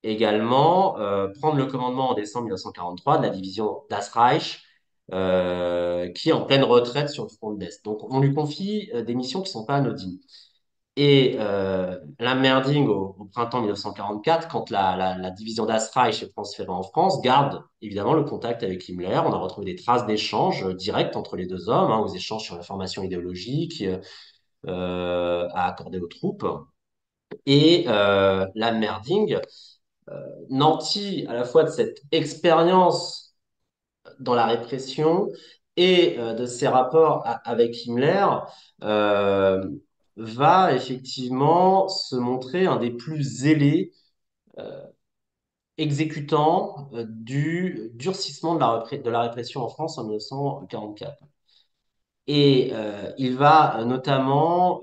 également prendre le commandement en décembre 1943 de la division Das Reich, qui est en pleine retraite sur le front de l'Est. Donc, on lui confie des missions qui ne sont pas anodines. Et l'Ammerding, au printemps 1944, quand la division Das Reich est transférée en France, garde évidemment le contact avec Himmler. On a retrouvé des traces d'échanges directs entre les deux hommes, hein, aux échanges sur l'information idéologique à accorder aux troupes. Et l'Ammerding nanti à la fois de cette expérience dans la répression et de ses rapports avec Himmler, euh, va effectivement se montrer un des plus zélés euh, exécutants du durcissement de la répression en France en 1944. Et il va notamment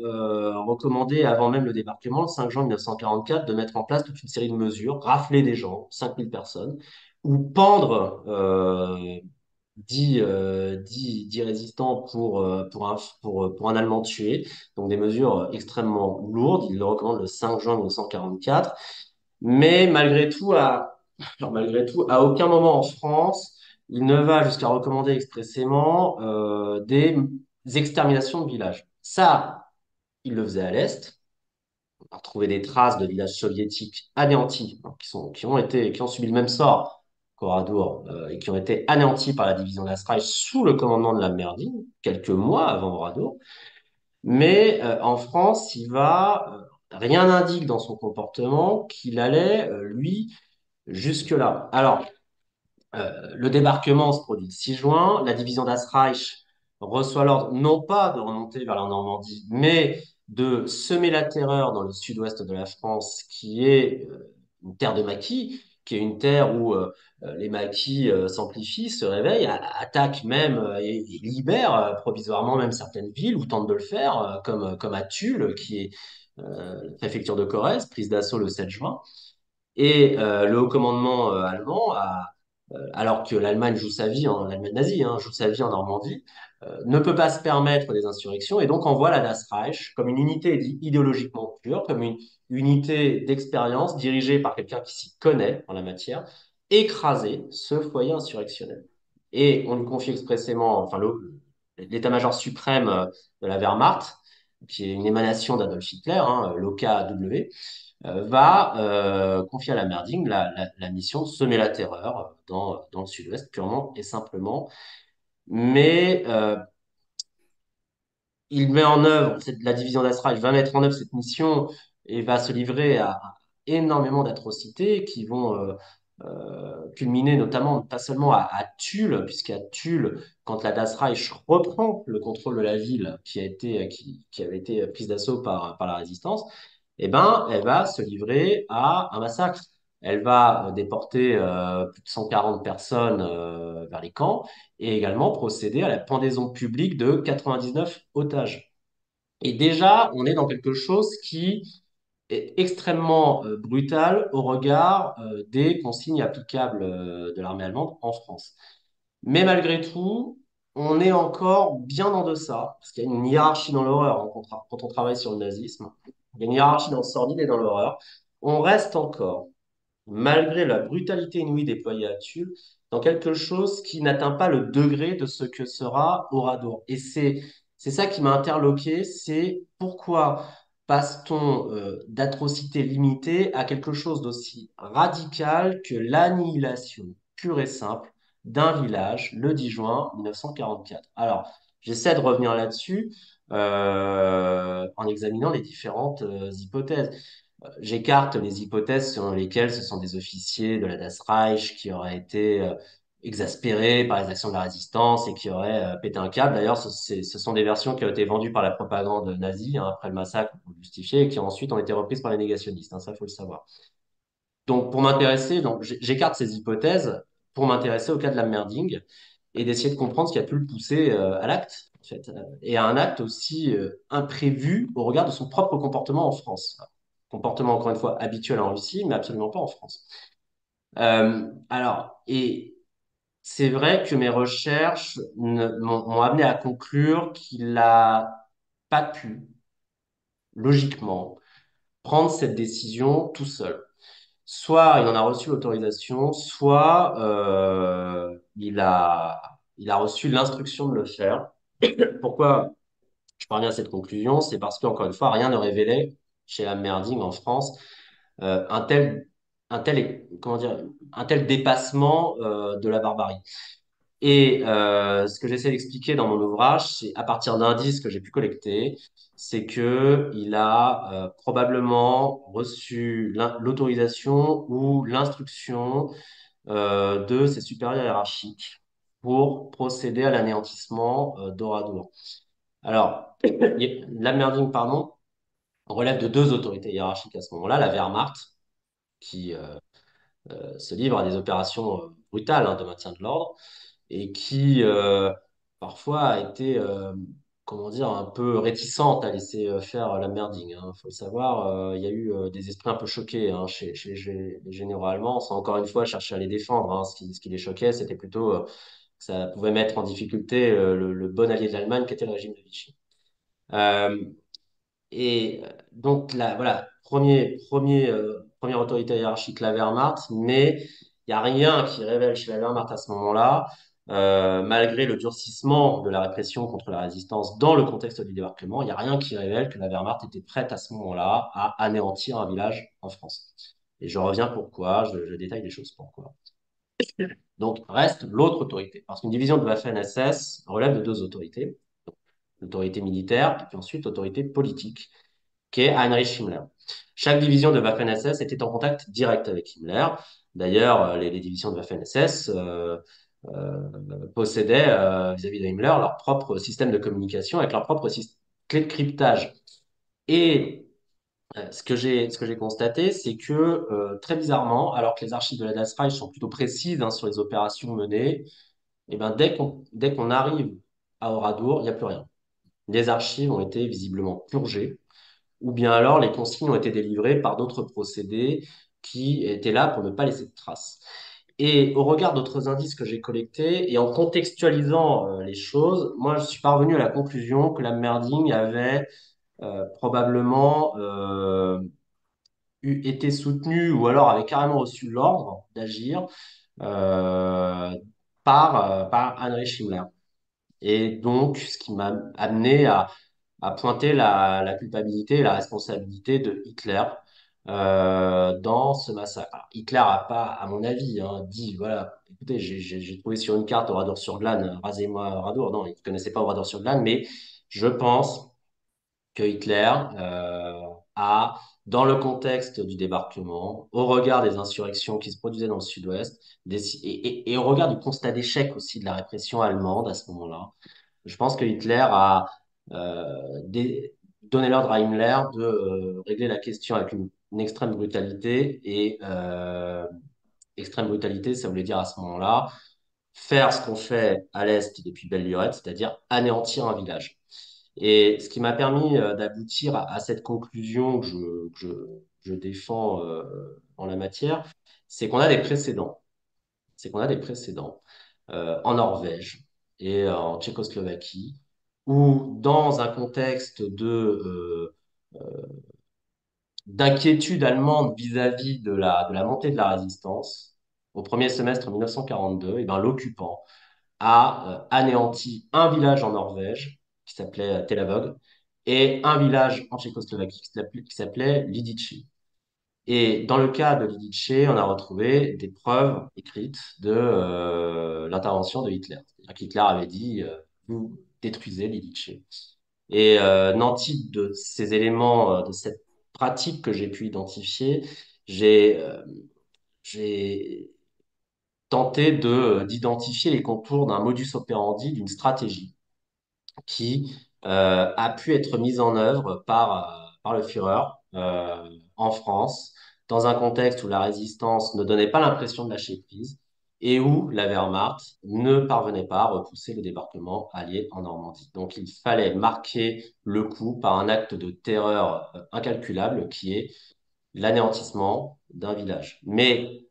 recommander, avant même le débarquement, le 5 juin 1944, de mettre en place toute une série de mesures, rafler des gens, 5000 personnes, ou pendre 10 résistants pour un Allemand tué. Donc des mesures extrêmement lourdes. Il le recommande le 5 juin 1944. Mais malgré tout, à aucun moment en France, il ne va jusqu'à recommander expressément des exterminations de villages. Ça, il le faisait à l'Est. On a retrouvé des traces de villages soviétiques anéantis, hein, qui ont subi le même sort qu'Oradour, et qui ont été anéantis par la division d'Astraï sous le commandement de la Merdine, quelques mois avant Oradour. Mais en France, rien n'indique dans son comportement qu'il allait, lui, Jusque-là. Alors, le débarquement se produit le 6 juin. La division d'Asreich reçoit l'ordre non pas de remonter vers la Normandie, mais de semer la terreur dans le sud-ouest de la France, qui est une terre de maquis, qui est une terre où les maquis s'amplifient, se réveillent, attaquent même et libèrent provisoirement même certaines villes, ou tentent de le faire, comme à Tulle, qui est la préfecture de Corrèze, prise d'assaut le 7 juin. Et le haut commandement allemand alors que l'Allemagne joue sa vie, l'Allemagne nazie joue sa vie en Normandie, ne peut pas se permettre des insurrections et donc envoie la Das Reich comme une unité idéologiquement pure, comme une unité d'expérience dirigée par quelqu'un qui s'y connaît en la matière, écraser ce foyer insurrectionnel. Et on lui confie expressément, enfin l'état-major suprême de la Wehrmacht, qui est une émanation d'Adolf Hitler, l'OKW, va confier à la Merding la mission de semer la terreur dans le sud-ouest, purement et simplement. Mais il met en œuvre, la division d'Astra, il va mettre en œuvre cette mission et va se livrer à énormément d'atrocités qui vont culminer notamment, pas seulement à Tulle, puisqu'à Tulle, quand la Das Reich reprend le contrôle de la ville qui avait été prise d'assaut par la résistance, eh ben, elle va se livrer à un massacre. Elle va déporter plus de 140 personnes vers les camps et également procéder à la pendaison publique de 99 otages. Et déjà, on est dans quelque chose qui est extrêmement brutal au regard des consignes applicables de l'armée allemande en France. Mais malgré tout, on est encore bien en deçà, parce qu'il y a une hiérarchie dans l'horreur quand on travaille sur le nazisme. Il y a une hiérarchie dans le sordide et dans l'horreur. On reste encore, malgré la brutalité inouïe déployée à Tulle, dans quelque chose qui n'atteint pas le degré de ce que sera Oradour. Et c'est ça qui m'a interloqué, c'est pourquoi passe-t-on d'atrocités limitées à quelque chose d'aussi radical que l'annihilation pure et simple d'un village le 10 juin 1944. Alors, j'essaie de revenir là-dessus en examinant les différentes hypothèses. J'écarte les hypothèses selon lesquelles ce sont des officiers de la Das Reich qui auraient été exaspérés par les actions de la résistance et qui auraient pété un câble. D'ailleurs, ce sont des versions qui ont été vendues par la propagande nazie après le massacre pour le justifier et qui ensuite ont été reprises par les négationnistes. Ça, faut le savoir. Donc, pour m'intéresser, donc j'écarte ces hypothèses pour m'intéresser au cas de la Merding et d'essayer de comprendre ce qui a pu le pousser à l'acte, en fait, et à un acte aussi imprévu au regard de son propre comportement en France. Comportement, encore une fois, habituel en Russie, mais absolument pas en France. Et c'est vrai que mes recherches m'ont amené à conclure qu'il n'a pas pu, logiquement, prendre cette décision tout seul. Soit il en a reçu l'autorisation, soit il a reçu l'instruction de le faire. Pourquoi je parviens à cette conclusion? C'est parce qu'encore une fois, rien ne révélait chez la Merding en France euh, un tel, comment dire, un tel dépassement de la barbarie. Et ce que j'essaie d'expliquer dans mon ouvrage, c'est à partir d'indices que j'ai pu collecter, c'est que il a probablement reçu l'autorisation ou l'instruction de ses supérieurs hiérarchiques pour procéder à l'anéantissement d'Oradour. Alors, l'Amerding, pardon, relève de deux autorités hiérarchiques à ce moment-là, la Wehrmacht, qui se livre à des opérations brutales de maintien de l'ordre, et qui parfois a été, comment dire, un peu réticente à laisser faire la merding. Il faut le savoir, il y a eu des esprits un peu choqués chez les généraux allemands, sans encore une fois chercher à les défendre. Ce qui les choquait, c'était plutôt que ça pouvait mettre en difficulté le bon allié de l'Allemagne, qui était le régime de Vichy. Euh, et donc là, voilà, première autorité hiérarchique, la Wehrmacht, mais il n'y a rien qui révèle chez la Wehrmacht à ce moment-là, malgré le durcissement de la répression contre la résistance dans le contexte du débarquement, il n'y a rien qui révèle que la Wehrmacht était prête à ce moment-là à anéantir un village en France. Et je reviens pourquoi, je détaille les choses pourquoi. Donc reste l'autre autorité, parce qu'une division de Waffen-SS relève de deux autorités, l'autorité militaire et puis ensuite l'autorité politique qui est Heinrich Himmler. Chaque division de Waffen-SS était en contact direct avec Himmler. D'ailleurs, les divisions de Waffen-SS possédaient vis-à-vis de Himmler leur propre système de communication avec leur propre clé de cryptage. Et ce que j'ai constaté, c'est que très bizarrement, alors que les archives de la Das Reich sont plutôt précises sur les opérations menées, et ben dès qu'on arrive à Oradour, il n'y a plus rien. Les archives ont été visiblement purgées, ou bien alors les consignes ont été délivrées par d'autres procédés qui étaient là pour ne pas laisser de traces. Et au regard d'autres indices que j'ai collectés et en contextualisant les choses, moi je suis parvenu à la conclusion que la Merding avait probablement été soutenue ou alors avait carrément reçu l'ordre d'agir euh, par Heinrich Himmler. Et donc, ce qui m'a amené à pointer la culpabilité et la responsabilité de Hitler dans ce massacre. Alors, Hitler n'a pas, à mon avis, dit, voilà, écoutez, j'ai trouvé sur une carte Oradour-sur-Glane, rasez-moi Oradour. Non, il ne connaissait pas Oradour-sur-Glane, mais je pense que Hitler a, dans le contexte du débarquement, au regard des insurrections qui se produisaient dans le sud-ouest, et au regard du constat d'échec aussi de la répression allemande à ce moment-là, je pense que Hitler a donné l'ordre à Himmler de régler la question avec une extrême brutalité. Et extrême brutalité, ça voulait dire à ce moment-là faire ce qu'on fait à l'Est depuis Belle-Lurette, c'est-à-dire anéantir un village. Et ce qui m'a permis d'aboutir à cette conclusion que je défends en la matière, c'est qu'on a des précédents. C'est qu'on a des précédents en Norvège et en Tchécoslovaquie, où dans un contexte d'inquiétude allemande vis-à-vis de la montée de la résistance, au premier semestre 1942, et ben, l'occupant a anéanti un village en Norvège qui s'appelait Telavog et un village en Tchécoslovaquie qui s'appelait Lidice. Et dans le cas de Lidice, on a retrouvé des preuves écrites de l'intervention de Hitler. C'est-à-dire qu'Hitler avait dit vous détruisez Lidice. Et nanti de ces éléments, de cette pratique que j'ai pu identifier, j'ai tenté d'identifier les contours d'un modus operandi, d'une stratégie qui a pu être mise en œuvre par le Führer en France, dans un contexte où la résistance ne donnait pas l'impression de lâcher prise et où la Wehrmacht ne parvenait pas à repousser le débarquement allié en Normandie. Donc il fallait marquer le coup par un acte de terreur incalculable qui est l'anéantissement d'un village. Mais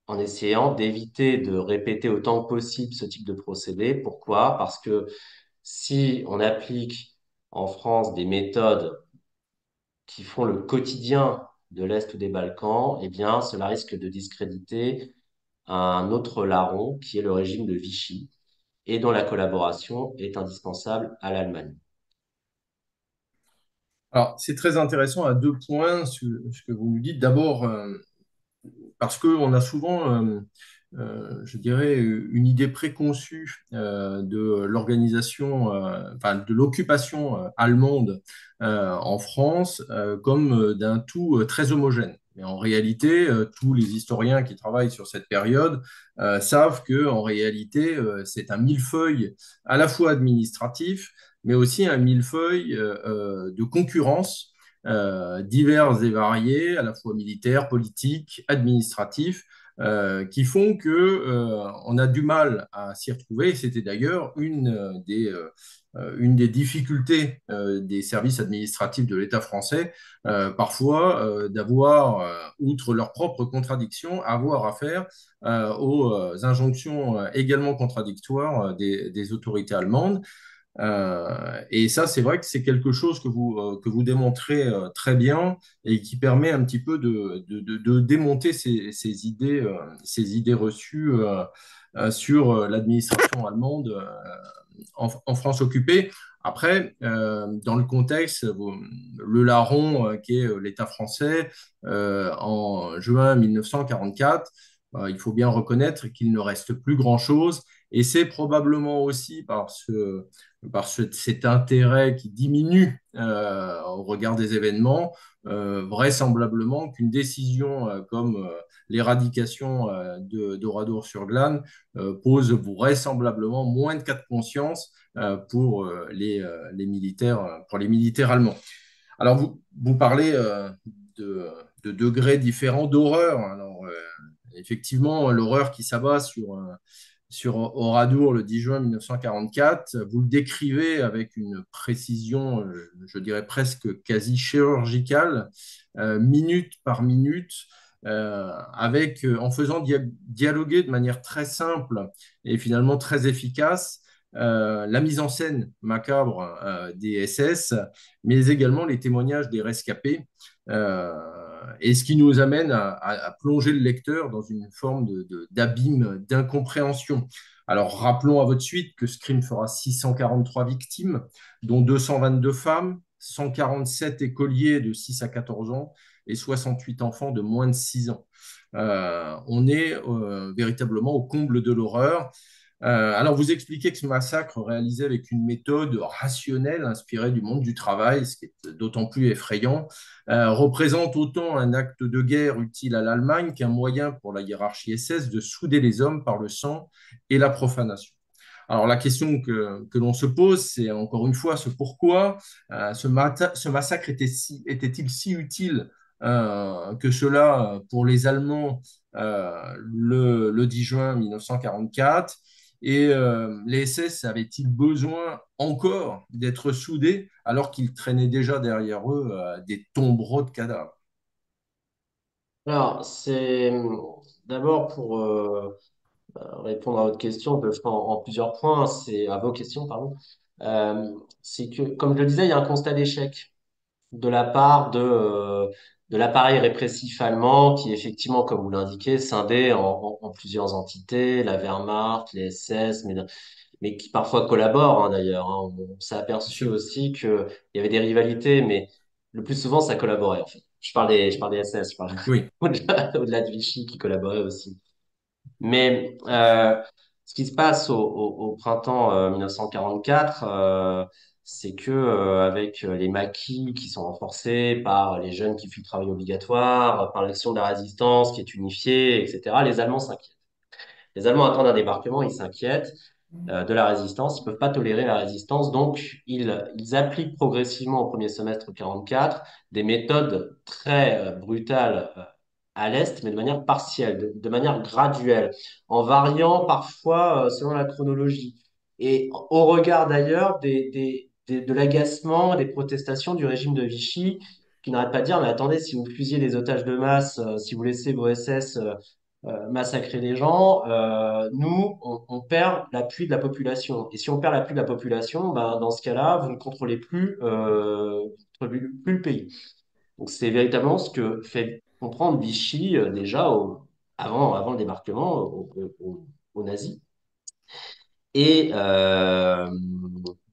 en essayant d'éviter de répéter autant que possible ce type de procédé. Pourquoi? Parce que si on applique en France des méthodes qui font le quotidien de l'Est ou des Balkans, eh bien, cela risque de discréditer un autre larron qui est le régime de Vichy et dont la collaboration est indispensable à l'Allemagne. Alors, c'est très intéressant à deux points ce que vous nous dites. D'abord, parce qu'on a souvent, je dirais, une idée préconçue de l'organisation, enfin, de l'occupation allemande en France comme d'un tout très homogène. Mais en réalité, tous les historiens qui travaillent sur cette période savent que, en réalité, c'est un millefeuille à la fois administratif, mais aussi un millefeuille de concurrence divers et variés, à la fois militaires, politiques, administratifs, qui font que on a du mal à s'y retrouver. C'était d'ailleurs une des difficultés des services administratifs de l'État français, parfois d'avoir, outre leurs propres contradictions, avoir affaire aux injonctions également contradictoires des autorités allemandes. Et ça, c'est vrai que c'est quelque chose que vous démontrez très bien et qui permet un petit peu de démonter ces idées reçues sur l'administration allemande en France occupée. Après, dans le contexte, le larron qui est l'État français, en juin 1944, il faut bien reconnaître qu'il ne reste plus grand-chose Et c'est probablement aussi cet intérêt qui diminue au regard des événements, vraisemblablement qu'une décision comme l'éradication d'Oradour-sur-Glane pose vraisemblablement moins de cas de conscience pour les militaires, pour les militaires allemands. Alors, vous parlez de degrés différents d'horreur. Alors, effectivement, l'horreur qui s'abat sur Oradour le 10 juin 1944, vous le décrivez avec une précision, je dirais presque quasi chirurgicale, minute par minute, en faisant dialoguer de manière très simple et finalement très efficace la mise en scène macabre des SS, mais également les témoignages des rescapés, et ce qui nous amène à plonger le lecteur dans une forme d'abîme d'incompréhension. Alors, rappelons à votre suite que ce crime fera 643 victimes, dont 222 femmes, 147 écoliers de 6 à 14 ans et 68 enfants de moins de 6 ans. On est véritablement au comble de l'horreur. Alors, vous expliquez que ce massacre réalisé avec une méthode rationnelle inspirée du monde du travail, ce qui est d'autant plus effrayant, représente autant un acte de guerre utile à l'Allemagne qu'un moyen pour la hiérarchie SS de souder les hommes par le sang et la profanation. Alors la question que l'on se pose, c'est encore une fois ce pourquoi ce massacre était-il si utile que cela pour les Allemands le 10 juin 1944, et les SS avaient-ils besoin encore d'être soudés alors qu'ils traînaient déjà derrière eux des tombereaux de cadavres? Alors, c'est d'abord pour répondre à votre question, je le ferai en plusieurs points, c'est à vos questions, pardon. C'est que, comme je le disais, il y a un constat d'échec de la part de l'appareil répressif allemand qui, effectivement, comme vous l'indiquez, scindé en plusieurs entités, la Wehrmacht, les SS, mais qui parfois collaborent, hein, d'ailleurs, hein. On s'est Bien aperçu sûr. aussi qu'il y avait des rivalités, mais le plus souvent, ça collaborait, en fait. Je parle des SS, je parle Oui, au-delà de Vichy qui collaborait aussi. Mais ce qui se passe au printemps 1944, c'est que avec les maquis qui sont renforcés par les jeunes qui fuient le travail obligatoire, par l'action de la résistance qui est unifiée, etc., les Allemands s'inquiètent. Les Allemands attendent un débarquement, ils s'inquiètent de la résistance, ils peuvent pas tolérer la résistance, donc ils appliquent progressivement au premier semestre 44 des méthodes très brutales à l'Est, mais de manière partielle, de manière graduelle, en variant parfois selon la chronologie. Et au regard d'ailleurs de l'agacement, des protestations du régime de Vichy, qui n'arrête pas de dire, mais attendez, si vous fusiez des otages de masse, si vous laissez vos SS massacrer les gens, nous, on perd l'appui de la population. Et si on perd l'appui de la population, ben, dans ce cas-là, vous ne contrôlez plus le pays. Donc c'est véritablement ce que fait comprendre Vichy déjà avant le débarquement aux nazis. Et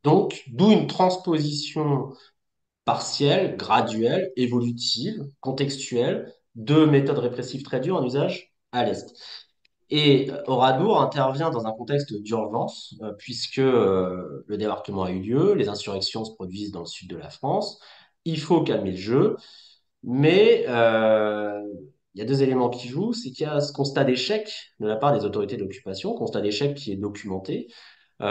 donc, d'où une transposition partielle, graduelle, évolutive, contextuelle de méthodes répressives très dures en usage à l'Est. Et Oradour intervient dans un contexte d'urgence, puisque le débarquement a eu lieu, les insurrections se produisent dans le sud de la France, il faut calmer le jeu, mais il y a deux éléments qui jouent, c'est qu'il y a ce constat d'échec de la part des autorités d'occupation, constat d'échec qui est documenté. Les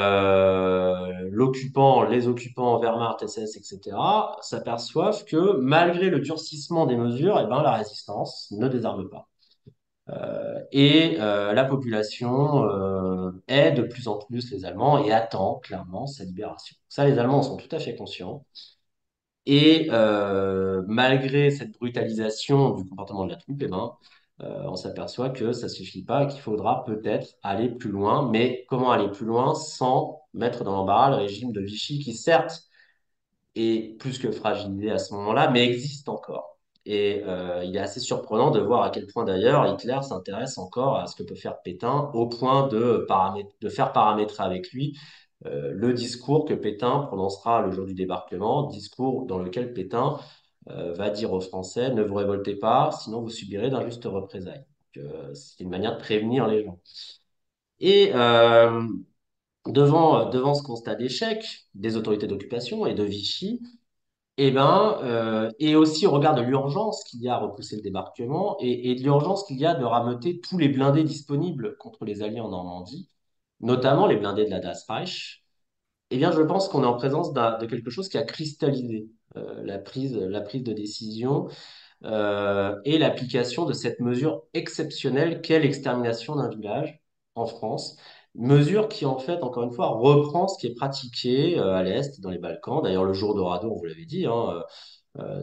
occupants Wehrmacht, SS, etc., s'aperçoivent que malgré le durcissement des mesures, eh ben, la résistance ne désarme pas. Et la population aide de plus en plus les Allemands et attend clairement sa libération. Ça, les Allemands en sont tout à fait conscients. Et malgré cette brutalisation du comportement de la troupe, eh ben, on s'aperçoit que ça suffit pas et qu'il faudra peut-être aller plus loin. Mais comment aller plus loin sans mettre dans l'embarras le régime de Vichy qui, certes, est plus que fragilisé à ce moment-là, mais existe encore. Et il est assez surprenant de voir à quel point d'ailleurs Hitler s'intéresse encore à ce que peut faire Pétain, au point de faire paramétrer avec lui le discours que Pétain prononcera le jour du débarquement, discours dans lequel Pétain va dire aux Français, ne vous révoltez pas, sinon vous subirez d'injustes représailles. C'est une manière de prévenir les gens. Et devant ce constat d'échec des autorités d'occupation et de Vichy, et aussi au regard de l'urgence qu'il y a à repousser le débarquement et de l'urgence qu'il y a de rameuter tous les blindés disponibles contre les Alliés en Normandie, notamment les blindés de la Das Reich, je pense qu'on est en présence de quelque chose qui a cristallisé la prise de décision et l'application de cette mesure exceptionnelle qu'est l'extermination d'un village en France. Mesure qui, en fait, encore une fois, reprend ce qui est pratiqué à l'Est, dans les Balkans. D'ailleurs, le jour d'Oradour, vous l'avez dit, hein,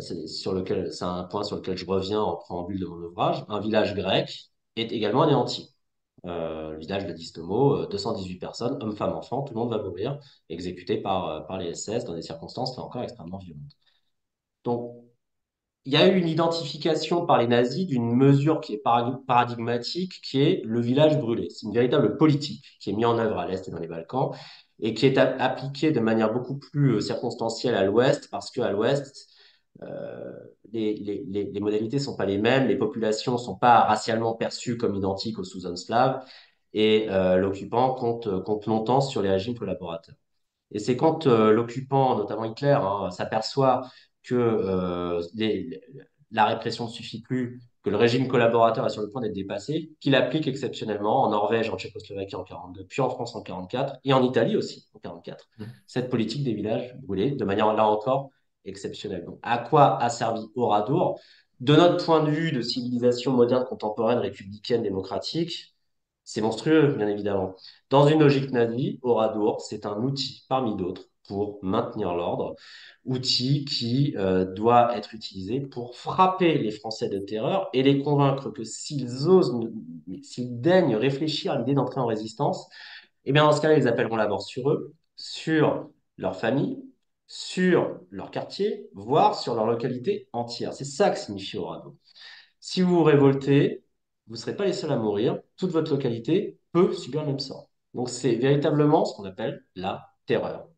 c'est un point sur lequel je reviens en préambule de mon ouvrage. Un village grec est également anéanti. Le village de Distomo, 218 personnes, hommes, femmes, enfants, tout le monde va mourir, exécuté par les SS dans des circonstances là encore extrêmement violentes. Donc, il y a eu une identification par les nazis d'une mesure qui est paradigmatique, qui est le village brûlé. C'est une véritable politique qui est mise en œuvre à l'Est et dans les Balkans et qui est appliquée de manière beaucoup plus circonstancielle à l'Ouest, parce qu'à l'Ouest, euh, les modalités sont pas les mêmes, les populations sont pas racialement perçues comme identiques aux sous-hommes slaves, et l'occupant compte longtemps sur les régimes collaborateurs. Et c'est quand l'occupant, notamment Hitler, hein, s'aperçoit que la répression ne suffit plus, que le régime collaborateur est sur le point d'être dépassé, qu'il applique exceptionnellement en Norvège, en Tchécoslovaquie en 42, puis en France en 44, et en Italie aussi en 44, cette politique des villages brûlés, de manière là encore exceptionnelle. Donc, à quoi a servi Oradour? De notre point de vue de civilisation moderne, contemporaine, républicaine, démocratique, c'est monstrueux, bien évidemment. Dans une logique nazie, Oradour, c'est un outil parmi d'autres pour maintenir l'ordre, outil qui doit être utilisé pour frapper les Français de terreur et les convaincre que s'ils osent, s'ils daignent réfléchir à l'idée d'entrer en résistance, dans ce cas-là, ils appelleront la mort sur eux, sur leur famille, sur leur quartier, voire sur leur localité entière. C'est ça que signifie Oradour. Si vous vous révoltez, vous ne serez pas les seuls à mourir. Toute votre localité peut subir le même sort. Donc c'est véritablement ce qu'on appelle de la terreur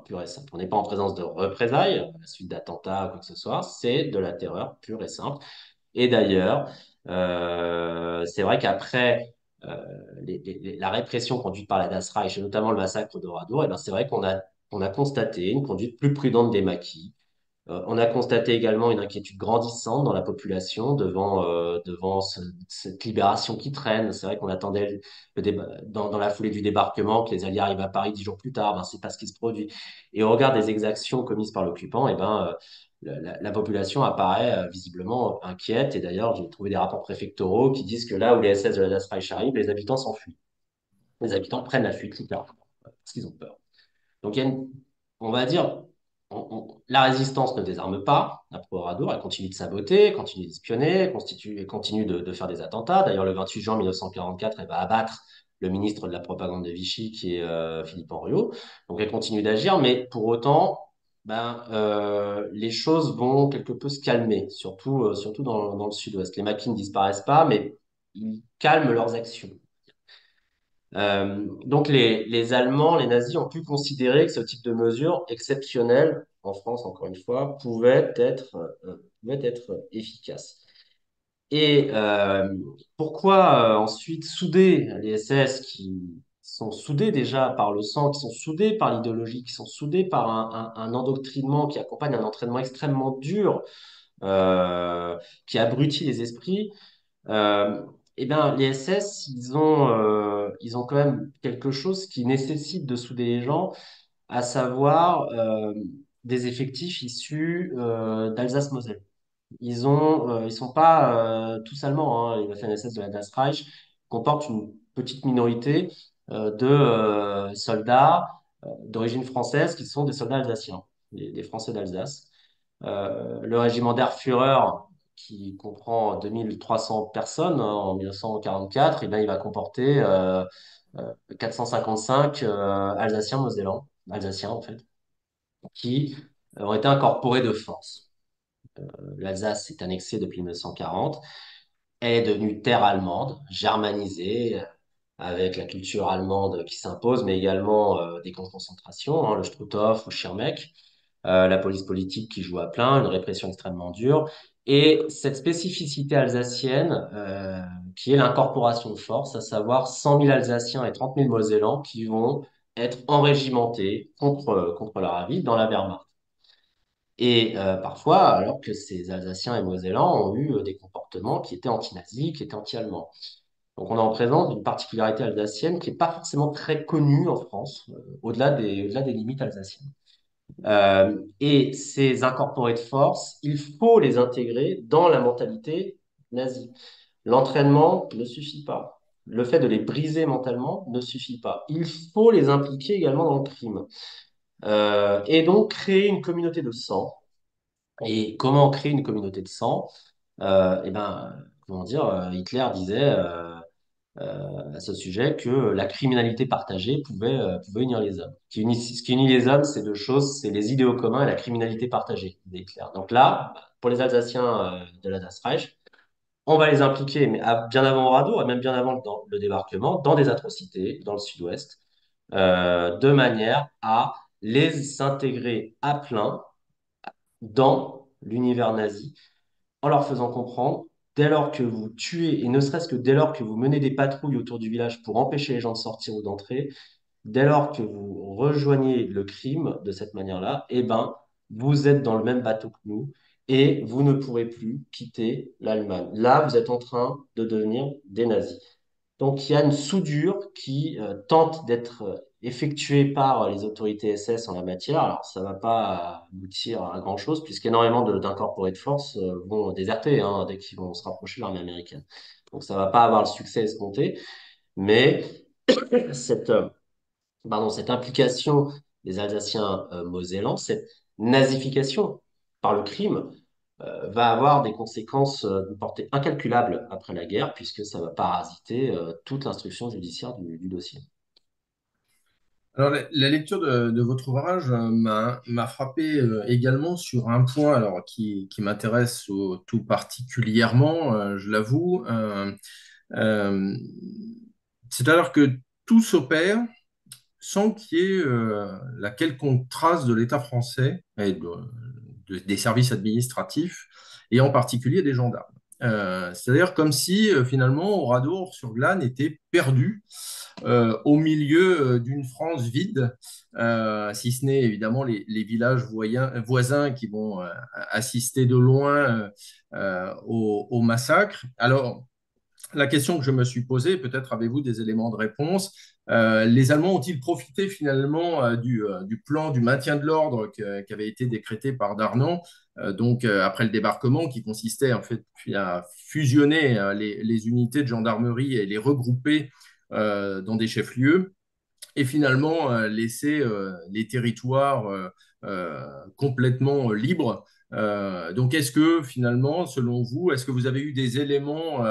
pure et simple. On n'est pas en présence de représailles à la suite d'attentats ou quoi que ce soit, c'est de la terreur pure et simple. Et d'ailleurs, c'est vrai qu'après la répression conduite par la Das Reich, et notamment le massacre d'Oradour, c'est vrai qu'on a constaté une conduite plus prudente des maquis, on a constaté également une inquiétude grandissante dans la population devant cette libération qui traîne. C'est vrai qu'on attendait dans la foulée du débarquement que les Alliés arrivent à Paris 10 jours plus tard. C'est pas ce qui se produit. Et au regard des exactions commises par l'occupant, la population apparaît visiblement inquiète. Et d'ailleurs, j'ai trouvé des rapports préfectoraux qui disent que là où les SS de la Das Reich arrivent, les habitants s'enfuient. Les habitants prennent la fuite littéralement parce qu'ils ont peur. Donc, on va dire, la résistance ne désarme pas à Proradour, elle continue de saboter, continue d'espionner, continue de faire des attentats. D'ailleurs, le 28 juin 1944, elle va abattre le ministre de la propagande de Vichy, qui est Philippe Henriot. Donc, elle continue d'agir, mais pour autant, les choses vont quelque peu se calmer, surtout dans le sud-ouest. Les maquis ne disparaissent pas, mais ils calment leurs actions. Donc les Allemands, les nazis ont pu considérer que ce type de mesure exceptionnelle, en France encore une fois, pouvait être efficace. Et pourquoi ensuite souder les SS qui sont soudés déjà par le sang, qui sont soudés par l'idéologie, qui sont soudés par un endoctrinement qui accompagne un entraînement extrêmement dur, qui abrutit les esprits, euh, les SS, ils ont quand même quelque chose qui nécessite de souder les gens, à savoir des effectifs issus d'Alsace-Moselle. Ils sont pas tous allemands, hein. Les Waffen-SS de la Das Reich comportent une petite minorité de soldats d'origine française qui sont des soldats alsaciens, des Français d'Alsace. Le régiment d'Air-Führer, qui comprend 2300 personnes, hein, en 1944, il va comporter 455 Alsaciens en fait, qui ont été incorporés de force. L'Alsace est annexée depuis 1940. Elle est devenue terre allemande, germanisée, avec la culture allemande qui s'impose, mais également des camps de concentration, hein, le Struthof ou Schirmeck, la police politique qui joue à plein, une répression extrêmement dure, Et cette spécificité alsacienne, qui est l'incorporation de force, à savoir 100 000 Alsaciens et 30 000 Mosellans qui vont être enrégimentés contre l'Arabie dans la Wehrmacht. Et parfois, alors que ces Alsaciens et Mosellans ont eu des comportements qui étaient anti-nazis, qui étaient anti-allemands. Donc on est en présence d'une particularité alsacienne qui n'est pas forcément très connue en France, au-delà des limites alsaciennes. Et ces incorporés de force, il faut les intégrer dans la mentalité nazie. L'entraînement ne suffit pas. Le fait de les briser mentalement ne suffit pas. Il faut les impliquer également dans le crime. Et donc créer une communauté de sang. Et comment créer une communauté de sang? Eh ben, comment dire, Hitler disait à ce sujet que la criminalité partagée pouvait unir les hommes. Ce qui unit les hommes, c'est deux choses, c'est les idéaux communs et la criminalité partagée, disait Hitler. Donc là, pour les Alsaciens de la Das Reich, on va les impliquer, mais bien avant Oradour et même bien avant le débarquement, dans des atrocités dans le sud-ouest, de manière à les intégrer à plein dans l'univers nazi en leur faisant comprendre, dès lors que vous tuez, et ne serait-ce que dès lors que vous menez des patrouilles autour du village pour empêcher les gens de sortir ou d'entrer, dès lors que vous rejoignez le crime de cette manière-là, eh ben, vous êtes dans le même bateau que nous et vous ne pourrez plus quitter l'Allemagne. Là, vous êtes en train de devenir des nazis. Donc, il y a une soudure qui tente d'être effectuée par les autorités SS en la matière. Alors, ça ne va pas aboutir à grand-chose, puisqu'énormément d'incorporés de force vont déserter dès qu'ils vont se rapprocher de l'armée américaine. Donc, ça ne va pas avoir le succès escompté, mais cette, cette implication des Alsaciens mosellans, cette nazification par le crime, va avoir des conséquences de portée incalculable après la guerre, puisque ça va parasiter toute l'instruction judiciaire du dossier. Alors, la lecture de votre ouvrage m'a frappé également sur un point alors, qui m'intéresse tout particulièrement, je l'avoue. Euh, C'est-à-dire que tout s'opère sans qu'il y ait la quelconque trace de l'État français et des services administratifs, et en particulier des gendarmes. C'est-à-dire comme si finalement Oradour-sur-Glane était perdu au milieu d'une France vide, si ce n'est évidemment les villages voisins qui vont assister de loin au massacre. Alors, la question que je me suis posée, peut-être avez-vous des éléments de réponse, les Allemands ont-ils profité finalement du plan du maintien de l'ordre qui avait été décrété par Darnan, après le débarquement, qui consistait en fait à fusionner les unités de gendarmerie et les regrouper dans des chefs-lieux, et finalement laisser les territoires complètement libres. Donc, est-ce que finalement, selon vous, est-ce que vous avez eu des éléments,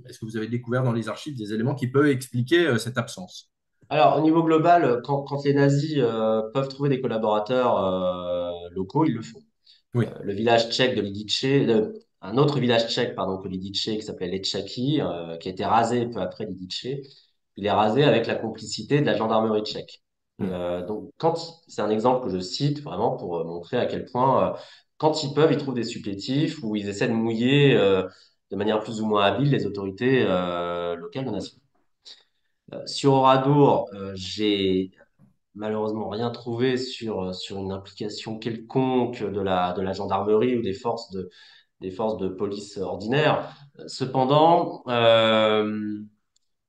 est-ce que vous avez découvert dans les archives des éléments qui peuvent expliquer cette absence? Alors, au niveau global, quand les nazis peuvent trouver des collaborateurs locaux, ils le font. Oui. Le village tchèque de Lidice, un autre village tchèque, pardon, que Lidice, qui s'appelait Lechaki, qui a été rasé peu après Lidice, il est rasé avec la complicité de la gendarmerie tchèque. Hmm. Donc, c'est un exemple que je cite vraiment pour montrer à quel point, quand ils peuvent, ils trouvent des supplétifs ou ils essaient de mouiller de manière plus ou moins habile les autorités locales de nation. Sur Oradour, j'ai malheureusement rien trouvé sur une implication quelconque de la gendarmerie ou des forces de police ordinaires. Cependant,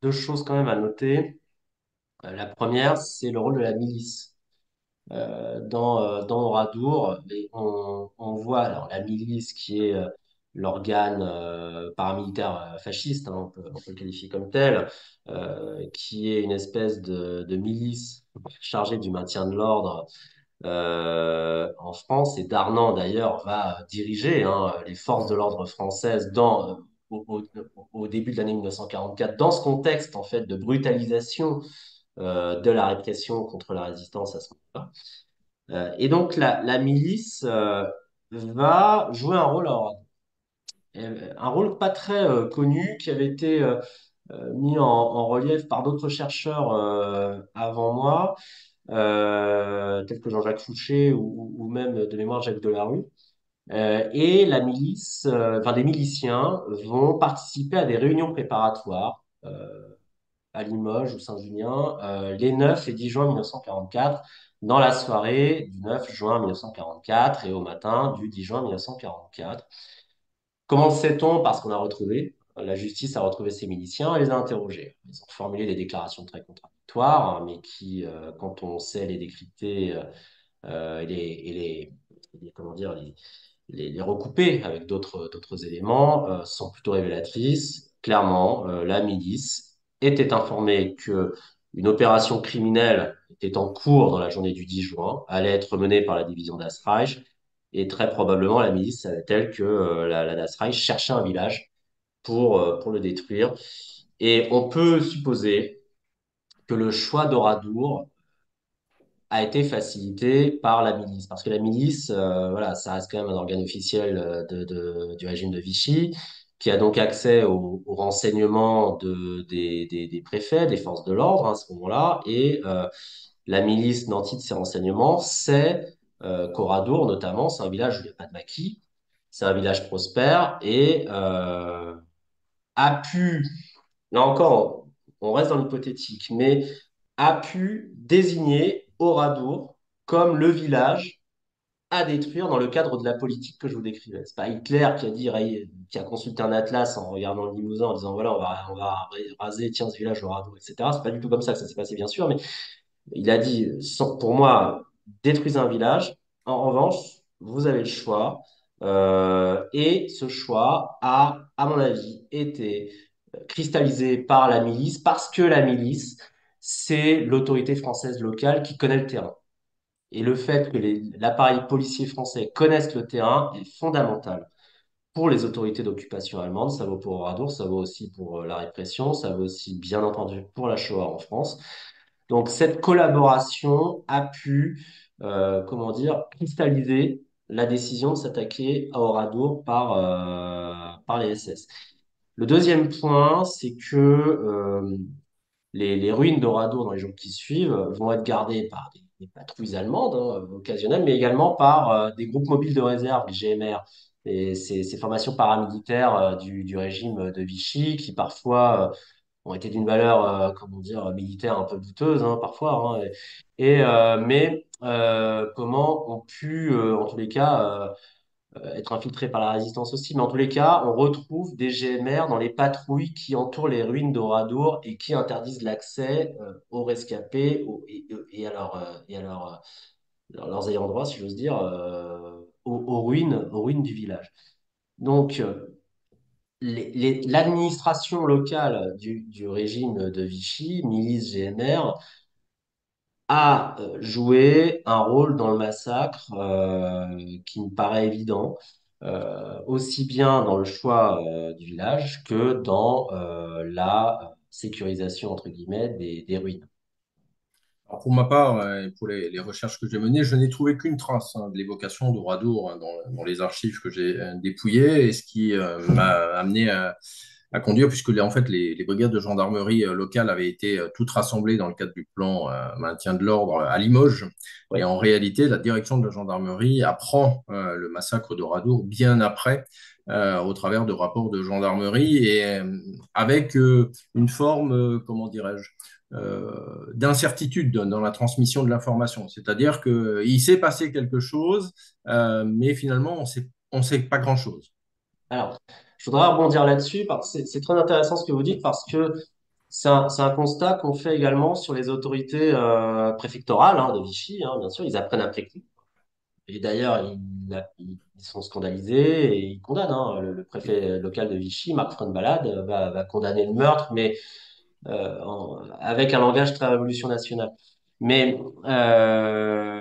deux choses quand même à noter. La première, c'est le rôle de la milice. Dans Oradour, et on voit alors, la milice qui est l'organe paramilitaire fasciste, on peut le qualifier comme tel, qui est une espèce de milice chargée du maintien de l'ordre en France. Et Darnan, d'ailleurs, va diriger les forces de l'ordre françaises au début de l'année 1944, dans ce contexte en fait de brutalisation de la répression contre la résistance à ce moment-là. Et donc la milice va jouer un rôle, un rôle pas très connu, qui avait été mis en relief par d'autres chercheurs avant moi, tels que Jean-Jacques Fouché ou même de mémoire Jacques Delarue. Et la milice, enfin des miliciens vont participer à des réunions préparatoires à Limoges ou Saint-Julien les 9 et 10 juin 1944, dans la soirée du 9 juin 1944 et au matin du 10 juin 1944. Comment le sait-on? Parce qu'on a retrouvé, la justice a retrouvé ces miliciens et les a interrogés. Ils ont formulé des déclarations très contradictoires, hein, mais qui, quand on sait les décrypter comment dire, les recouper avec d'autres éléments, sont plutôt révélatrices. Clairement, la milice était informée que une opération criminelle était en cours dans la journée du 10 juin, allait être menée par la division d'Astreich, et très probablement la milice savait-elle que la d'Astreich cherchait un village pour le détruire. Et on peut supposer que le choix d'Oradour a été facilité par la milice. Parce que la milice, voilà, ça reste quand même un organe officiel du régime de Vichy, qui a donc accès aux renseignements des préfets, des forces de l'ordre, hein, à ce moment-là. Et la milice nantie de ces renseignements sait qu'Oradour, notamment, c'est un village où il n'y a pas de maquis, c'est un village prospère et a pu, là encore, on reste dans l'hypothétique, mais a pu désigner Oradour comme le village à détruire dans le cadre de la politique que je vous décrivais. C'est pas Hitler qui a dit, qui a consulté un atlas en regardant le Limousin en disant voilà, on va raser, tiens, ce village Oradour, etc. C'est pas du tout comme ça que ça s'est passé, bien sûr, mais il a dit, pour moi, détruisez un village. En revanche, vous avez le choix. Et ce choix a, à mon avis, été cristallisé par la milice parce que la milice, c'est l'autorité française locale qui connaît le terrain. Et le fait que l'appareil policier français connaisse le terrain est fondamental pour les autorités d'occupation allemandes. Ça vaut pour Oradour, ça vaut aussi pour la répression, ça vaut aussi, bien entendu, pour la Shoah en France. Donc, cette collaboration a pu, comment dire, cristalliser la décision de s'attaquer à Oradour par les SS. Le deuxième point, c'est que les ruines d'Oradour dans les jours qui suivent vont être gardées par des patrouilles allemandes occasionnelles, mais également par des groupes mobiles de réserve, les GMR, et ces formations paramilitaires du régime de Vichy qui parfois ont été d'une valeur, comment dire, militaire un peu douteuse, hein, parfois, hein, mais comment ont pu, en tous les cas, être infiltrés par la résistance aussi. Mais en tous les cas, on retrouve des GMR dans les patrouilles qui entourent les ruines d'Oradour et qui interdisent l'accès aux rescapés et à leurs ayants droit, si j'ose dire, aux ruines du village. Donc, l'administration locale du régime de Vichy, milice GNR, a joué un rôle dans le massacre qui me paraît évident, aussi bien dans le choix du village que dans la sécurisation, entre guillemets, des ruines. Alors pour ma part, et pour les recherches que j'ai menées, je n'ai trouvé qu'une trace de l'évocation d'Oradour dans les archives que j'ai dépouillées, et ce qui m'a amené à conduire, puisque en fait, les brigades de gendarmerie locales avaient été toutes rassemblées dans le cadre du plan maintien de l'ordre à Limoges. Et Oui. en réalité, la direction de la gendarmerie apprend le massacre d'Oradour bien après, au travers de rapports de gendarmerie, et avec une forme, comment dirais-je, d'incertitude dans la transmission de l'information. C'est-à-dire qu'il s'est passé quelque chose, mais finalement, on sait pas grand-chose. Alors, je voudrais rebondir là-dessus parce que c'est très intéressant ce que vous dites parce que c'est un constat qu'on fait également sur les autorités préfectorales de Vichy, hein, bien sûr, ils apprennent après coup. Et d'ailleurs, ils sont scandalisés et ils condamnent. Hein. Le préfet local de Vichy, Marc Frontbalade, va condamner le meurtre, mais avec un langage très révolution nationale. Mais, euh,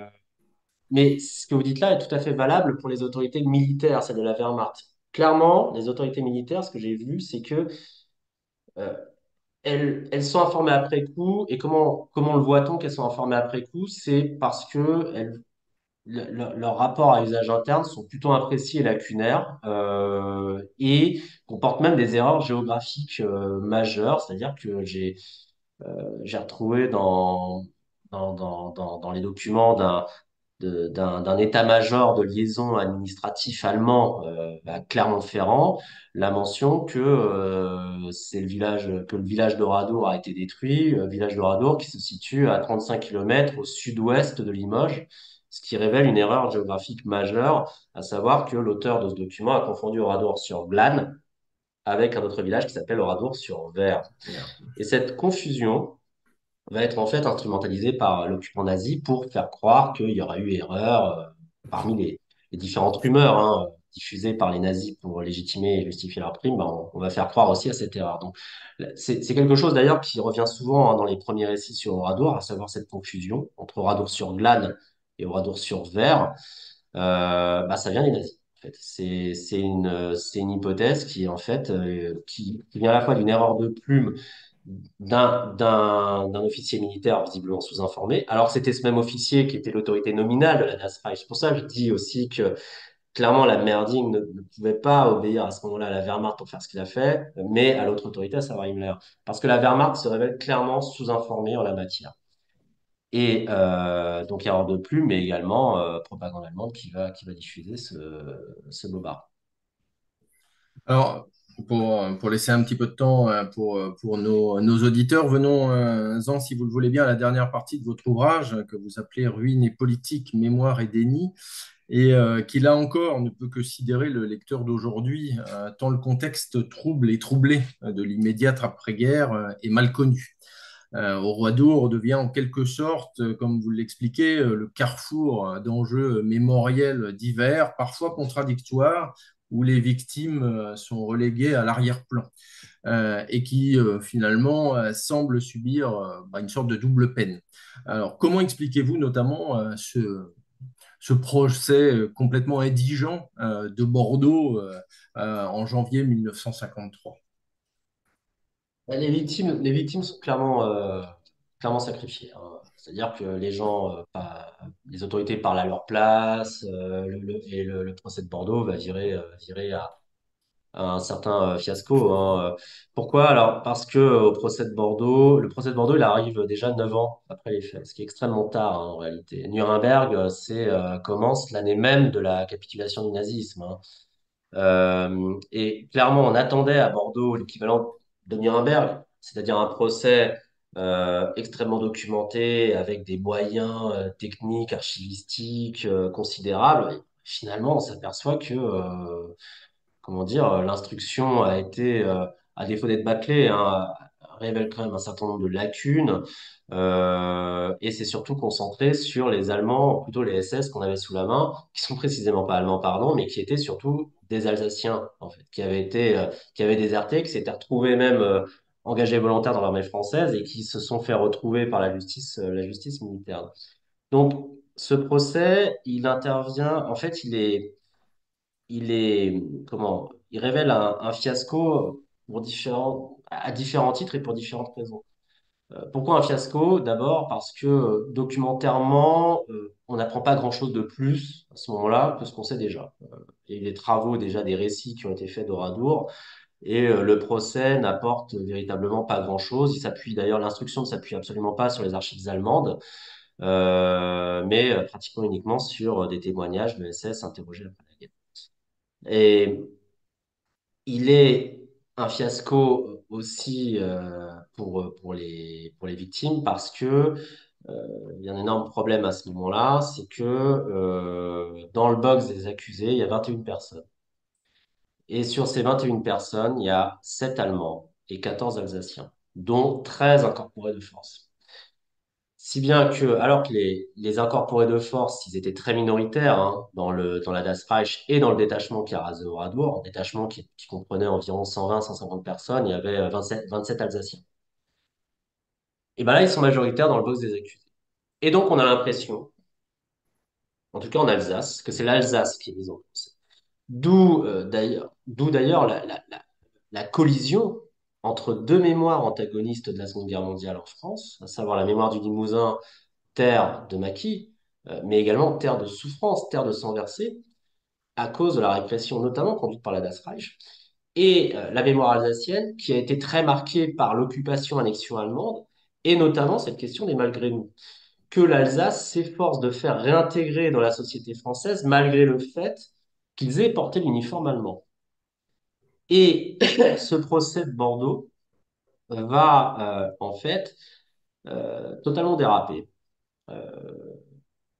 mais ce que vous dites là est tout à fait valable pour les autorités militaires, celle de la Wehrmacht. Clairement, les autorités militaires, ce que j'ai vu, c'est que euh, elles sont informées après coup. Et comment le voit-on qu'elles sont informées après coup? C'est parce que leurs rapports à usage interne sont plutôt imprécis et lacunaires et comportent même des erreurs géographiques majeures. C'est-à-dire que j'ai retrouvé dans les documents d'un état-major de liaison administratif allemand à Clermont-Ferrand la mention c'est le village d'Oradour a été détruit, village d'Oradour qui se situe à 35 kilomètres au sud-ouest de Limoges, ce qui révèle une erreur géographique majeure, à savoir que l'auteur de ce document a confondu Oradour-sur-Glane avec un autre village qui s'appelle Oradour-sur-Ver. Et cette confusion va être en fait instrumentalisée par l'occupant nazi pour faire croire qu'il y aura eu erreur parmi les différentes rumeurs diffusées par les nazis pour légitimer et justifier leur crime. Ben, on va faire croire aussi à cette erreur. Donc, c'est quelque chose d'ailleurs qui revient souvent dans les premiers récits sur Oradour, à savoir cette confusion entre Oradour-sur-Glane et Oradour-sur-Ver. Bah, ça vient des nazis. En fait, c'est une hypothèse qui en fait qui vient à la fois d'une erreur de plume d'un officier militaire visiblement sous-informé, alors que c'était ce même officier qui était l'autorité nominale de la Das Reich. C'est pour ça que je dis aussi que clairement la Merding ne pouvait pas obéir à ce moment-là à la Wehrmacht pour faire ce qu'il a fait, mais à l'autre autorité, à savoir Himmler. Parce que la Wehrmacht se révèle clairement sous-informée en la matière. Et donc erreur de plume, mais également propagande allemande qui va diffuser ce bobard. Alors, pour laisser un petit peu de temps pour nos auditeurs, venons-en, si vous le voulez bien, à la dernière partie de votre ouvrage que vous appelez Ruines et politique, mémoire et déni, et qui là encore ne peut que sidérer le lecteur d'aujourd'hui, tant le contexte trouble et troublé de l'immédiate après-guerre est mal connu. Oradour devient en quelque sorte, comme vous l'expliquez, le carrefour d'enjeux mémoriels divers, parfois contradictoires, où les victimes sont reléguées à l'arrière-plan et qui finalement semblent subir bah, une sorte de double peine. Alors, comment expliquez-vous notamment ce procès complètement indigent de Bordeaux en janvier 1953? Les victimes sont clairement sacrifiées, hein. C'est-à-dire que les gens, les autorités parlent à leur place, et le procès de Bordeaux va virer à un certain fiasco, hein. Pourquoi? Alors, parce que au procès de Bordeaux, le procès de Bordeaux, il arrive déjà 9 ans après les faits, ce qui est extrêmement tard, hein, en réalité. Nuremberg, commence l'année même de la capitulation du nazisme, hein. Et clairement, on attendait à Bordeaux l'équivalent de Nuremberg, c'est-à-dire un procès extrêmement documenté, avec des moyens techniques, archivistiques considérables. Et finalement, on s'aperçoit que, comment dire, l'instruction a été, à défaut d'être bâclée, hein, révèle quand même un certain nombre de lacunes, et c'est surtout concentré sur les Allemands, plutôt les SS qu'on avait sous la main, qui sont précisément pas allemands, pardon, mais qui étaient surtout des Alsaciens, en fait, qui avaient déserté, qui s'étaient retrouvés même engagés volontaires dans l'armée française et qui se sont fait retrouver par la justice militaire. Donc, ce procès, il intervient, en fait, il révèle un fiasco à différents titres et pour différentes raisons. Pourquoi un fiasco? D'abord parce que documentairement, on n'apprend pas grand-chose de plus à ce moment-là que ce qu'on sait déjà. Il y a eu des travaux déjà, des récits qui ont été faits d'Oradour, et le procès n'apporte véritablement pas grand-chose. L'instruction ne s'appuie absolument pas sur les archives allemandes, mais pratiquement uniquement sur des témoignages de SS interrogés après la guerre. Et il est un fiasco aussi pour les victimes parce que il y a un énorme problème à ce moment-là, c'est que dans le box des accusés, il y a 21 personnes. Et sur ces 21 personnes, il y a 7 Allemands et 14 Alsaciens, dont 13 incorporés de force. Si bien que, alors que les incorporés de force, ils étaient très minoritaires dans la Das Reich et dans le détachement qui a rasé Oradour, un détachement qui comprenait environ 120-150 personnes, il y avait 27 Alsaciens. Et ben là, ils sont majoritaires dans le box des accusés. Et donc, on a l'impression, en tout cas en Alsace, que c'est l'Alsace qui est mise en cause. D'où d'ailleurs la collision entre deux mémoires antagonistes de la Seconde Guerre mondiale en France, à savoir la mémoire du Limousin, terre de maquis, mais également terre de souffrance, terre de sang versé, à cause de la répression notamment conduite par la Das Reich, et la mémoire alsacienne qui a été très marquée par l'occupation-annexion allemande, et notamment cette question des malgré nous. que l'Alsace s'efforce de faire réintégrer dans la société française malgré le fait qu'ils aient porté l'uniforme allemand. Et ce procès de Bordeaux va en fait totalement déraper. Euh,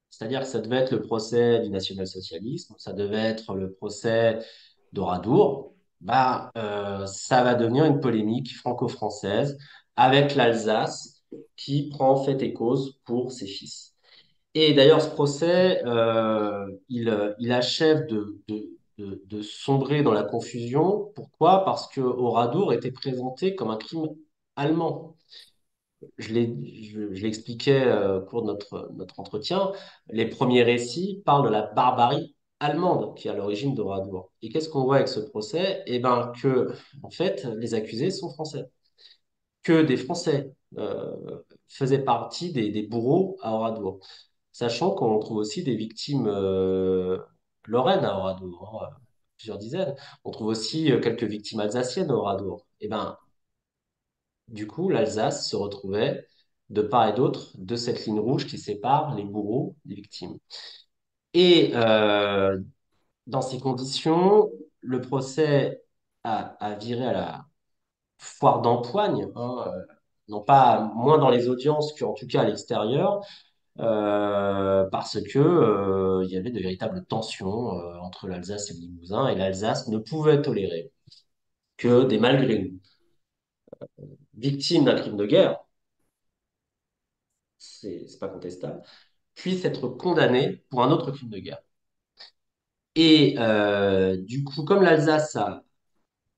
C'est-à-dire que ça devait être le procès du national-socialisme, ça devait être le procès d'Oradour. Ça va devenir une polémique franco-française avec l'Alsace qui prend fait et cause pour ses fils. Et d'ailleurs, ce procès, il achève de sombrer dans la confusion. Pourquoi? Parce que Oradour était présenté comme un crime allemand. Je l'expliquais au cours de notre entretien. Les premiers récits parlent de la barbarie allemande qui est à l'origine d'Oradour. Et qu'est-ce qu'on voit avec ce procès? Eh ben, en fait, les accusés sont français. Que des Français faisaient partie des bourreaux à Oradour. Sachant qu'on trouve aussi des victimes lorraines à Oradour, hein, plusieurs dizaines. On trouve aussi quelques victimes alsaciennes à Oradour. Et ben, du coup, l'Alsace se retrouvait de part et d'autre de cette ligne rouge qui sépare les bourreaux des victimes. Et dans ces conditions, le procès a viré à la foire d'empoigne, hein, non pas moins dans les audiences qu'en tout cas à l'extérieur, parce que il y avait de véritables tensions entre l'Alsace et le Limousin, et l'Alsace ne pouvait tolérer que des malgré nous, victimes d'un crime de guerre, c'est pas contestable, puissent être condamnés pour un autre crime de guerre. Et du coup, comme l'Alsace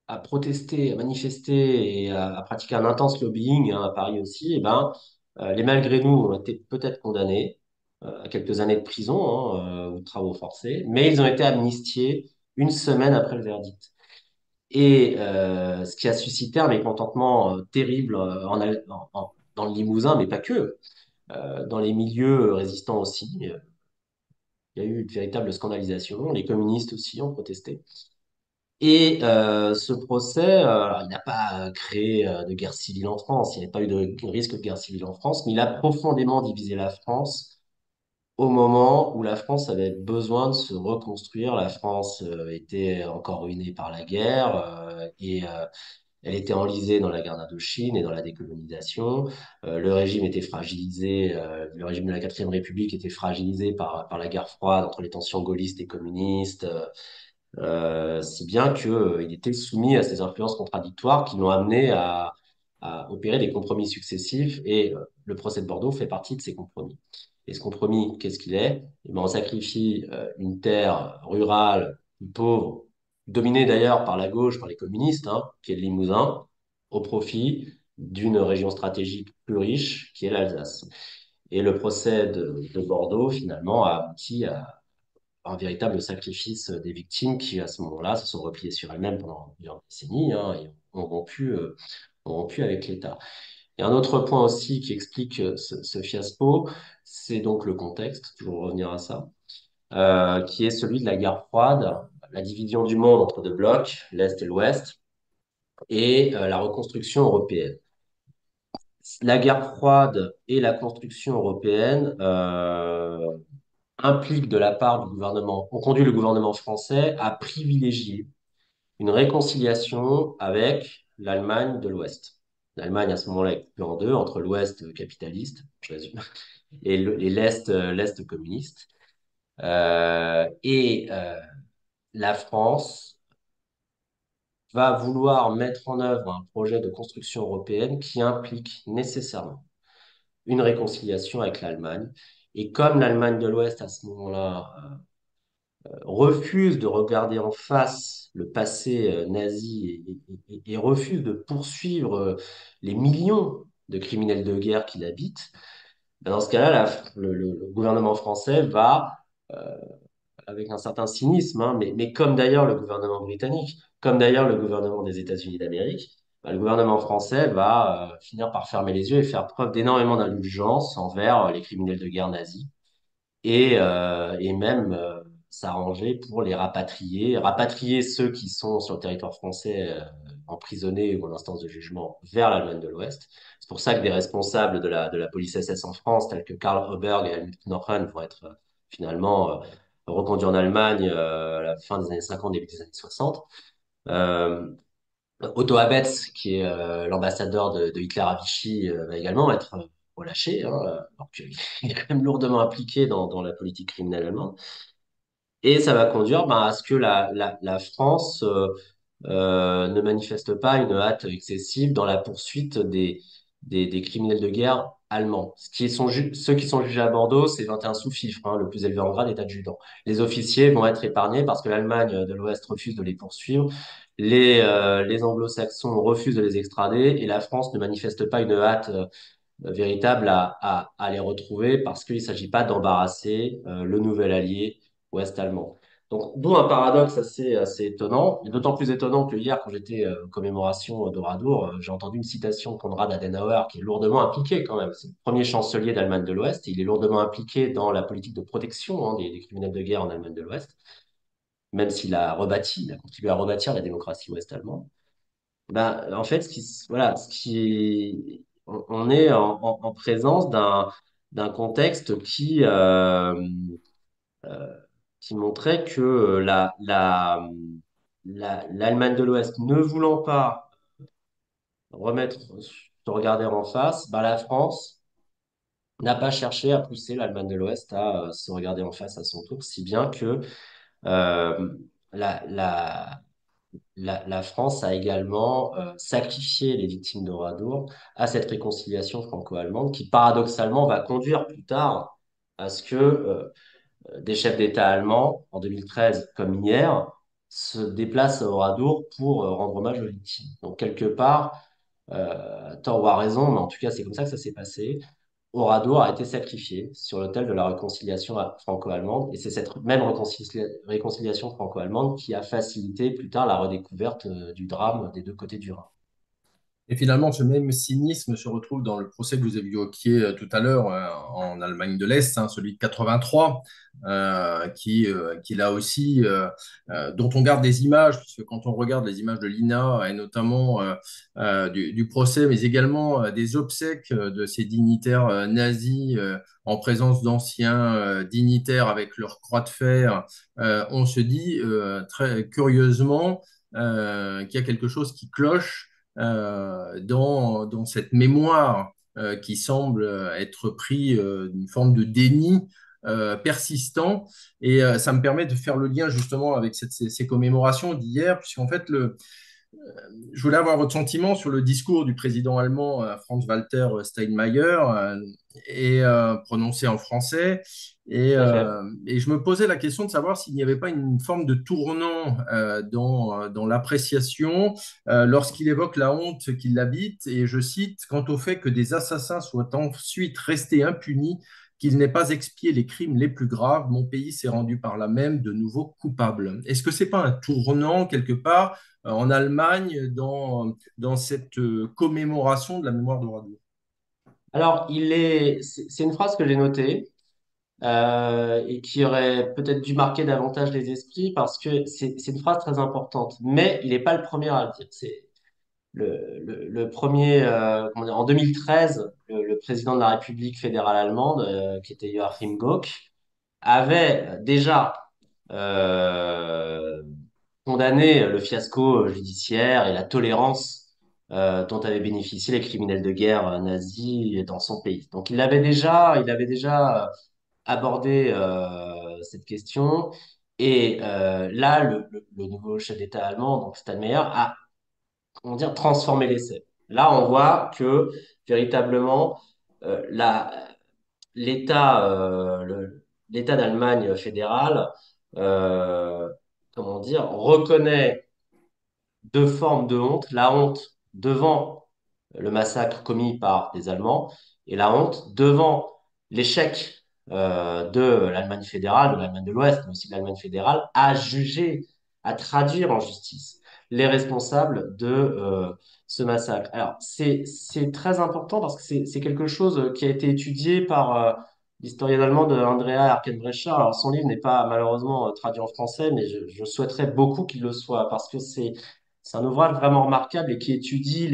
a protesté, a manifesté et a pratiqué un intense lobbying, hein, à Paris aussi, et ben, les malgré nous ont été peut-être condamnés à quelques années de prison, hein, ou de travaux forcés, mais ils ont été amnistiés une semaine après le verdict. Et ce qui a suscité un mécontentement terrible dans le Limousin, mais pas que, dans les milieux résistants aussi. Il y a eu une véritable scandalisation. Les communistes aussi ont protesté. Et ce procès, il n'a pas créé de guerre civile en France. Il n'y a pas eu de risque de guerre civile en France, mais il a profondément divisé la France au moment où la France avait besoin de se reconstruire. La France était encore ruinée par la guerre et elle était enlisée dans la guerre d'Indochine et dans la décolonisation. Le régime était fragilisé, le régime de la Quatrième République était fragilisé par la guerre froide entre les tensions gaullistes et communistes. Si bien que, il était soumis à ces influences contradictoires qui l'ont amené à opérer des compromis successifs et le procès de Bordeaux fait partie de ces compromis. Et ce compromis, qu'est-ce qu'il est? Eh ben, on sacrifie une terre rurale, pauvre, dominée d'ailleurs par la gauche, par les communistes, hein, qui est le Limousin, au profit d'une région stratégique plus riche, qui est l'Alsace. Et le procès de Bordeaux, finalement, a abouti à un véritable sacrifice des victimes qui, à ce moment-là, se sont repliées sur elles-mêmes pendant plusieurs décennies, hein, et ont rompu avec l'État. Et un autre point aussi qui explique ce fiasco, c'est donc le contexte, toujours revenir à ça, qui est celui de la guerre froide, la division du monde entre deux blocs, l'Est et l'Ouest, et la reconstruction européenne. La guerre froide et la construction européenne impliquent de la part du gouvernement, ont conduit le gouvernement français à privilégier une réconciliation avec l'Allemagne de l'Ouest. L'Allemagne, à ce moment-là, est coupée en deux entre l'Ouest capitaliste, je résume, et l'Est communiste. La France va vouloir mettre en œuvre un projet de construction européenne qui implique nécessairement une réconciliation avec l'Allemagne. Et comme l'Allemagne de l'Ouest, à ce moment-là, refuse de regarder en face le passé nazi et refuse de poursuivre les millions de criminels de guerre qui l'habitent, ben dans ce cas-là, le gouvernement français va, euh, avec un certain cynisme, hein, mais comme d'ailleurs le gouvernement britannique, comme d'ailleurs le gouvernement des États-Unis d'Amérique, ben, le gouvernement français va finir par fermer les yeux et faire preuve d'énormément d'indulgence envers les criminels de guerre nazis et même s'arranger pour les rapatrier, rapatrier ceux qui sont sur le territoire français emprisonnés ou en instance de jugement vers l'Allemagne de l'Ouest. C'est pour ça que des responsables de la police SS en France, tels que Karl Oberg et Helmut Knochen, vont être finalement reconduits en Allemagne à la fin des années 50, début des années 60. Euh, Otto Abetz, qui est l'ambassadeur de Hitler à Vichy, va également être relâché, hein, alors qu'il est quand même lourdement impliqué dans la politique criminelle allemande. Et ça va conduire à ce que la France ne manifeste pas une hâte excessive dans la poursuite des criminels de guerre allemands. Ceux qui sont jugés à Bordeaux, c'est 21 sous-fifres, hein, le plus élevé en grade est adjudant. Les officiers vont être épargnés parce que l'Allemagne de l'Ouest refuse de les poursuivre, les anglo-saxons refusent de les extrader et la France ne manifeste pas une hâte véritable à les retrouver parce qu'il ne s'agit pas d'embarrasser le nouvel allié ouest-allemand. Donc, d'où un paradoxe assez étonnant, et d'autant plus étonnant que hier, quand j'étais aux commémorations d'Oradour, j'ai entendu une citation de Konrad Adenauer qui est lourdement impliqué quand même. C'est le premier chancelier d'Allemagne de l'Ouest, et il est lourdement impliqué dans la politique de protection des criminels de guerre en Allemagne de l'Ouest, même il a contribué à rebâtir la démocratie ouest-allemande. Ben, en fait, voilà, on est en présence d'un contexte euh, qui montrait que l'Allemagne de l'Ouest ne voulant pas se regarder en face, ben, la France n'a pas cherché à pousser l'Allemagne de l'Ouest à se regarder en face à son tour, si bien que euh, la, la, la France a également sacrifié les victimes d'Oradour à cette réconciliation franco-allemande qui, paradoxalement, va conduire plus tard à ce que des chefs d'État allemands, en 2013 comme hier, se déplacent à Oradour pour rendre hommage aux victimes. Donc, quelque part, tort ou à raison, mais en tout cas, c'est comme ça que ça s'est passé. Oradour a été sacrifié sur l'autel de la réconciliation franco-allemande, et c'est cette même réconciliation franco-allemande qui a facilité plus tard la redécouverte du drame des deux côtés du Rhin. Et finalement, ce même cynisme se retrouve dans le procès que vous évoquiez tout à l'heure en Allemagne de l'Est, hein, celui de 83, qui là aussi, dont on garde des images, puisque quand on regarde les images de l'INA, et notamment du procès, mais également des obsèques de ces dignitaires nazis en présence d'anciens dignitaires avec leur croix de fer, on se dit très curieusement qu'il y a quelque chose qui cloche dans cette mémoire qui semble être pris d'une forme de déni persistant. Et ça me permet de faire le lien justement avec ces commémorations d'hier, puisqu'en fait, je voulais avoir votre sentiment sur le discours du président allemand Franz-Walter Steinmeier prononcé en français. Tout à fait. Et je me posais la question de savoir s'il n'y avait pas une forme de tournant dans l'appréciation lorsqu'il évoque la honte qui l'habite. Et je cite, quant au fait que des assassins soient ensuite restés impunis, qu'il n'ait pas expié les crimes les plus graves, mon pays s'est rendu par là même de nouveau coupable. Est-ce que c'est pas un tournant quelque part en Allemagne dans cette commémoration de la mémoire de Radour? Alors, c'est une phrase que j'ai notée et qui aurait peut-être dû marquer davantage les esprits parce que c'est une phrase très importante. Mais il n'est pas le premier à le dire. C'est le premier, comment dire, en 2013, le président de la République fédérale allemande, qui était Joachim Gauck, avait déjà euh, condamné le fiasco judiciaire et la tolérance dont avaient bénéficié les criminels de guerre nazis dans son pays. Donc il avait déjà abordé cette question. Et là, le nouveau chef d'État allemand, donc Steinmeier, a comment dire, transformé l'essai. Là, on voit que véritablement, euh, la, l'État l'État d'Allemagne fédérale, euh, comment dire, reconnaît deux formes de honte, la honte devant le massacre commis par les Allemands et la honte devant l'échec de l'Allemagne fédérale, de l'Allemagne de l'Ouest, mais aussi de l'Allemagne fédérale, à juger, à traduire en justice les responsables de ce massacre. Alors, c'est très important parce que c'est quelque chose qui a été étudié par l'historienne allemande Andrea Erkenbrecher. Alors, son livre n'est pas malheureusement traduit en français, mais je souhaiterais beaucoup qu'il le soit parce que C'est un ouvrage vraiment remarquable et qui étudie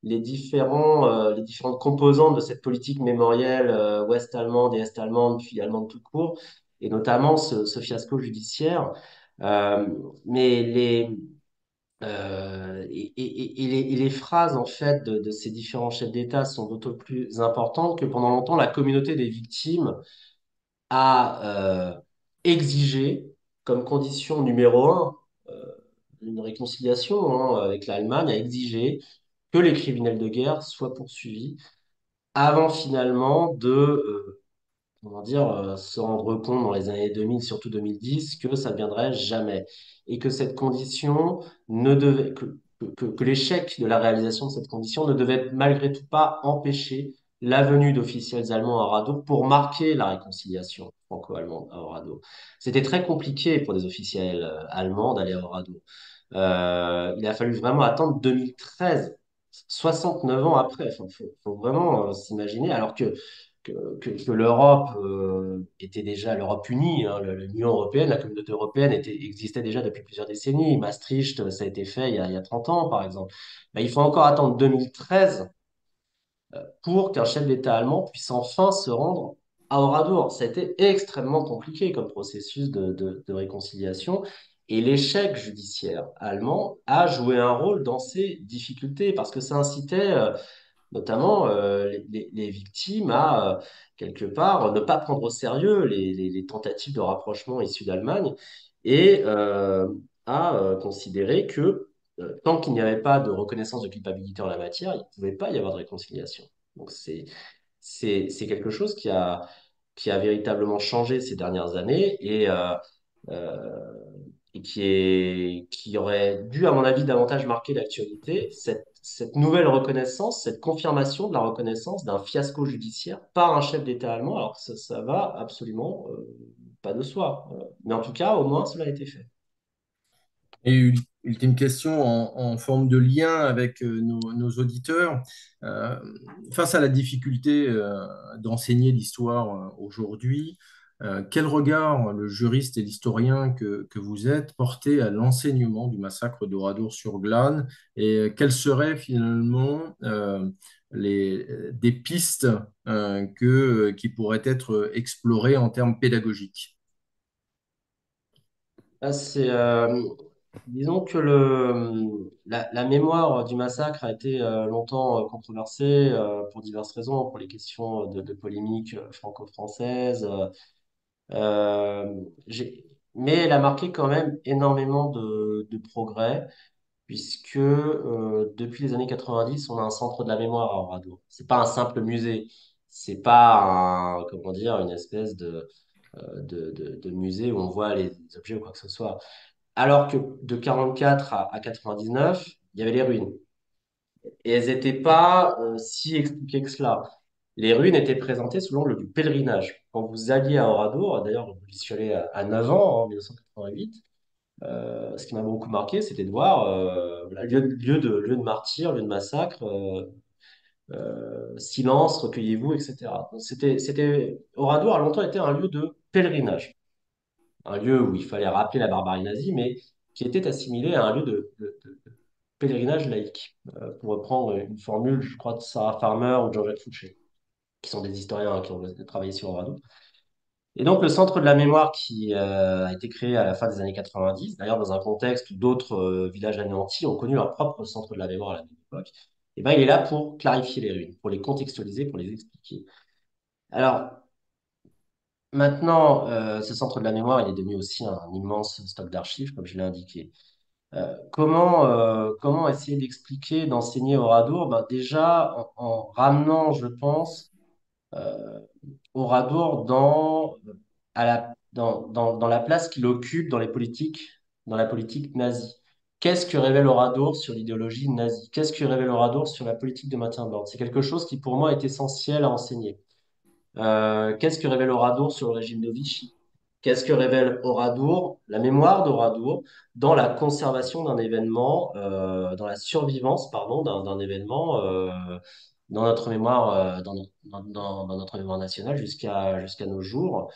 les différentes composantes de cette politique mémorielle ouest-allemande et est-allemande, puis allemande tout court, et notamment ce fiasco judiciaire. Euh, mais et les phrases en fait de ces différents chefs d'État sont d'autant plus importantes que pendant longtemps, la communauté des victimes a exigé comme condition numéro un une réconciliation avec l'Allemagne, a exigé que les criminels de guerre soient poursuivis avant finalement de comment dire, se rendre compte dans les années 2000, surtout 2010, que ça ne viendrait jamais. Et que cette condition ne devait, que l'échec de la réalisation de cette condition ne devait malgré tout pas empêcher la venue d'officiels allemands à Oradour pour marquer la réconciliation franco-allemande à Oradour. C'était très compliqué pour des officiels allemands d'aller à Oradour. Il a fallu vraiment attendre 2013, 69 ans après. Enfin, faut vraiment s'imaginer, alors que l'Europe était déjà l'Europe unie, hein, l'Union européenne, la communauté européenne existait déjà depuis plusieurs décennies. Maastricht, ça a été fait il y a 30 ans, par exemple. Ben, il faut encore attendre 2013 pour qu'un chef d'État allemand puisse enfin se rendre à Oradour. Ça a été extrêmement compliqué comme processus de réconciliation. Et l'échec judiciaire allemand a joué un rôle dans ces difficultés parce que ça incitait notamment les victimes à, quelque part, ne pas prendre au sérieux les tentatives de rapprochement issues d'Allemagne et à considérer que tant qu'il n'y avait pas de reconnaissance de culpabilité en la matière, il ne pouvait pas y avoir de réconciliation. Donc c'est quelque chose qui a véritablement changé ces dernières années euh, et qui aurait dû, à mon avis, davantage marquer l'actualité, cette nouvelle reconnaissance, cette confirmation de la reconnaissance d'un fiasco judiciaire par un chef d'État allemand, alors que ça va absolument pas de soi. Mais en tout cas, au moins, cela a été fait. Et ultime question en forme de lien avec nos auditeurs. Euh, Face à la difficulté d'enseigner l'histoire aujourd'hui, quel regard le juriste et l'historien que vous êtes portez à l'enseignement du massacre d'Oradour-sur-Glane et quelles seraient finalement des pistes qui pourraient être explorées en termes pédagogiques? Ah, disons que la mémoire du massacre a été longtemps controversée pour diverses raisons, pour les questions de polémique franco-française. Euh, mais elle a marqué quand même énormément de progrès, puisque depuis les années 90, on a un centre de la mémoire à Oradour. C'est pas un simple musée, c'est pas comment dire, une espèce de musée où on voit les objets ou quoi que ce soit. Alors que de 44 à 99, il y avait les ruines. Et elles n'étaient pas si expliquées que cela. Les ruines étaient présentées sous l'angle du pèlerinage. Quand vous alliez à Oradour, d'ailleurs, j'y suis allé à 9 ans, en 1988, ce qui m'a beaucoup marqué, c'était de voir voilà, lieu de martyr, lieu de massacre, silence, recueillez-vous, etc. Donc, Oradour a longtemps été un lieu de pèlerinage, un lieu où il fallait rappeler la barbarie nazie, mais qui était assimilé à un lieu de pèlerinage laïque, pour reprendre une formule, je crois, de Sarah Farmer ou de Jean-Jacques Fouché, qui sont des historiens qui ont travaillé sur Oradour. Et donc, le Centre de la mémoire qui a été créé à la fin des années 90, d'ailleurs dans un contexte où d'autres villages anéantis ont connu leur propre Centre de la mémoire à la même époque, et ben, il est là pour clarifier les ruines, pour les contextualiser, pour les expliquer. Alors, maintenant, ce Centre de la mémoire, il est devenu aussi un immense stock d'archives, comme je l'ai indiqué. Comment essayer d'expliquer, d'enseigner Oradour? Ben, déjà, en ramenant, je pense, euh, Oradour dans la place qu'il occupe dans la politique nazie. Qu'est-ce que révèle Oradour sur l'idéologie nazie? Qu'est-ce que révèle Oradour sur la politique de maintien de l'ordre? C'est quelque chose qui, pour moi, est essentiel à enseigner. Qu'est-ce que révèle Oradour sur le régime de Vichy? Qu'est-ce que révèle Oradour, la mémoire d'Oradour, dans la conservation d'un événement, dans la survivance, pardon, d'un événement dans notre mémoire, dans notre mémoire nationale jusqu'à nos jours.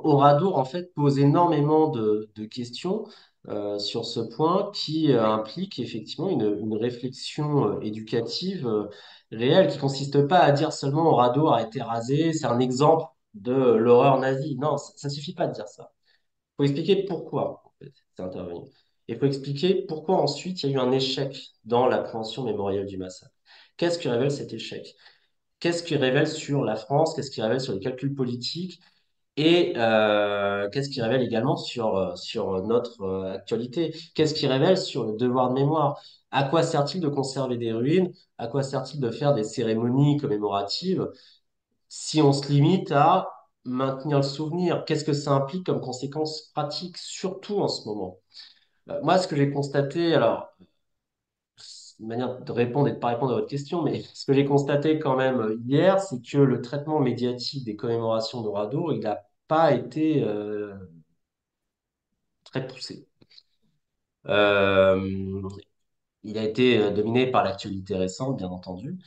Oradour en fait pose énormément de questions sur ce point qui implique effectivement une réflexion éducative réelle qui consiste pas à dire seulement Oradour a été rasé, c'est un exemple de l'horreur nazie. Non, ça suffit pas de dire ça. Il faut expliquer pourquoi en fait, c'est intervenu. Il faut expliquer pourquoi ensuite il y a eu un échec dans l'appréhension mémorielle du massacre. Qu'est-ce que révèle cet échec? Qu'est-ce qu'il révèle sur la France? Qu'est-ce qu'il révèle sur les calculs politiques? Et qu'est-ce qui révèle également sur notre actualité? Qu'est-ce qui révèle sur le devoir de mémoire? À quoi sert-il de conserver des ruines? À quoi sert-il de faire des cérémonies commémoratives si on se limite à maintenir le souvenir? Qu'est-ce que ça implique comme conséquence pratique, surtout en ce moment? Moi, ce que j'ai constaté, alors, c'est une manière de répondre et de pas répondre à votre question, mais ce que j'ai constaté quand même hier, c'est que le traitement médiatique des commémorations d'Oradour, il n'a pas été très poussé. Euh, il a été dominé par l'actualité récente, bien entendu,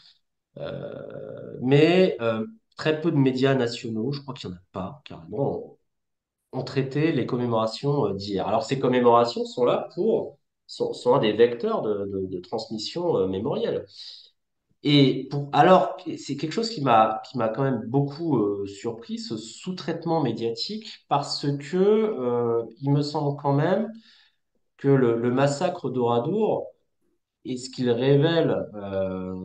mais très peu de médias nationaux, je crois qu'il n'y en a pas carrément, ont traité les commémorations d'hier. Alors ces commémorations sont là sont un des vecteurs de transmission mémorielle. Alors, c'est quelque chose qui m'a quand même beaucoup surpris, ce sous-traitement médiatique, parce que il me semble quand même que le massacre d'Oradour et ce qu'il révèle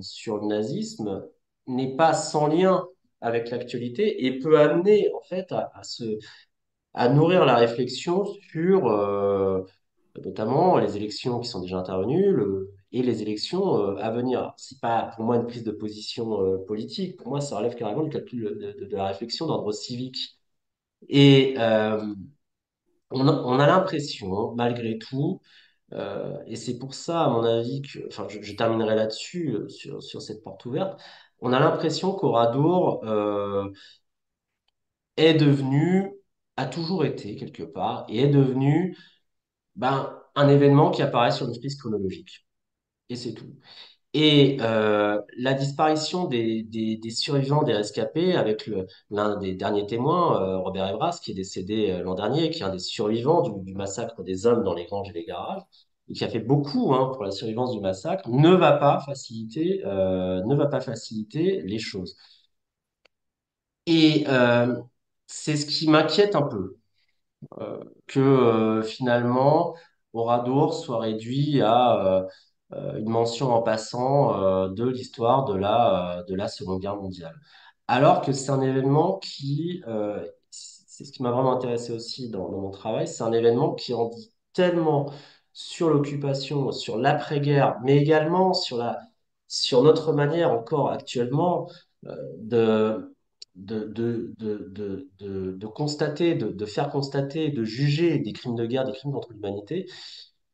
sur le nazisme n'est pas sans lien avec l'actualité et peut amener en fait à nourrir la réflexion sur notamment les élections qui sont déjà intervenues et les élections à venir. C'est pas pour moi une prise de position politique, pour moi ça relève carrément du calcul de la réflexion d'ordre civique. Et on a l'impression, malgré tout, et c'est pour ça, à mon avis, enfin, je terminerai là-dessus, sur cette porte ouverte. On a l'impression qu'Oradour est devenu, a toujours été quelque part, et est devenu un événement qui apparaît sur une frise chronologique. Et c'est tout. Et la disparition des survivants des rescapés, avec l'un des derniers témoins, Robert Evras, qui est décédé l'an dernier, qui est un des survivants du massacre des hommes dans les granges et les garages, et qui a fait beaucoup pour la survivance du massacre, ne va pas faciliter les choses. Et c'est ce qui m'inquiète un peu que finalement Oradour soit réduit à une mention en passant de l'histoire de la Seconde Guerre mondiale. Alors que c'est un événement c'est ce qui m'a vraiment intéressé aussi dans mon travail, c'est un événement qui en dit tellement sur l'occupation, sur l'après-guerre, mais également sur notre manière encore actuellement de de constater, de faire constater, de juger des crimes de guerre, des crimes contre l'humanité.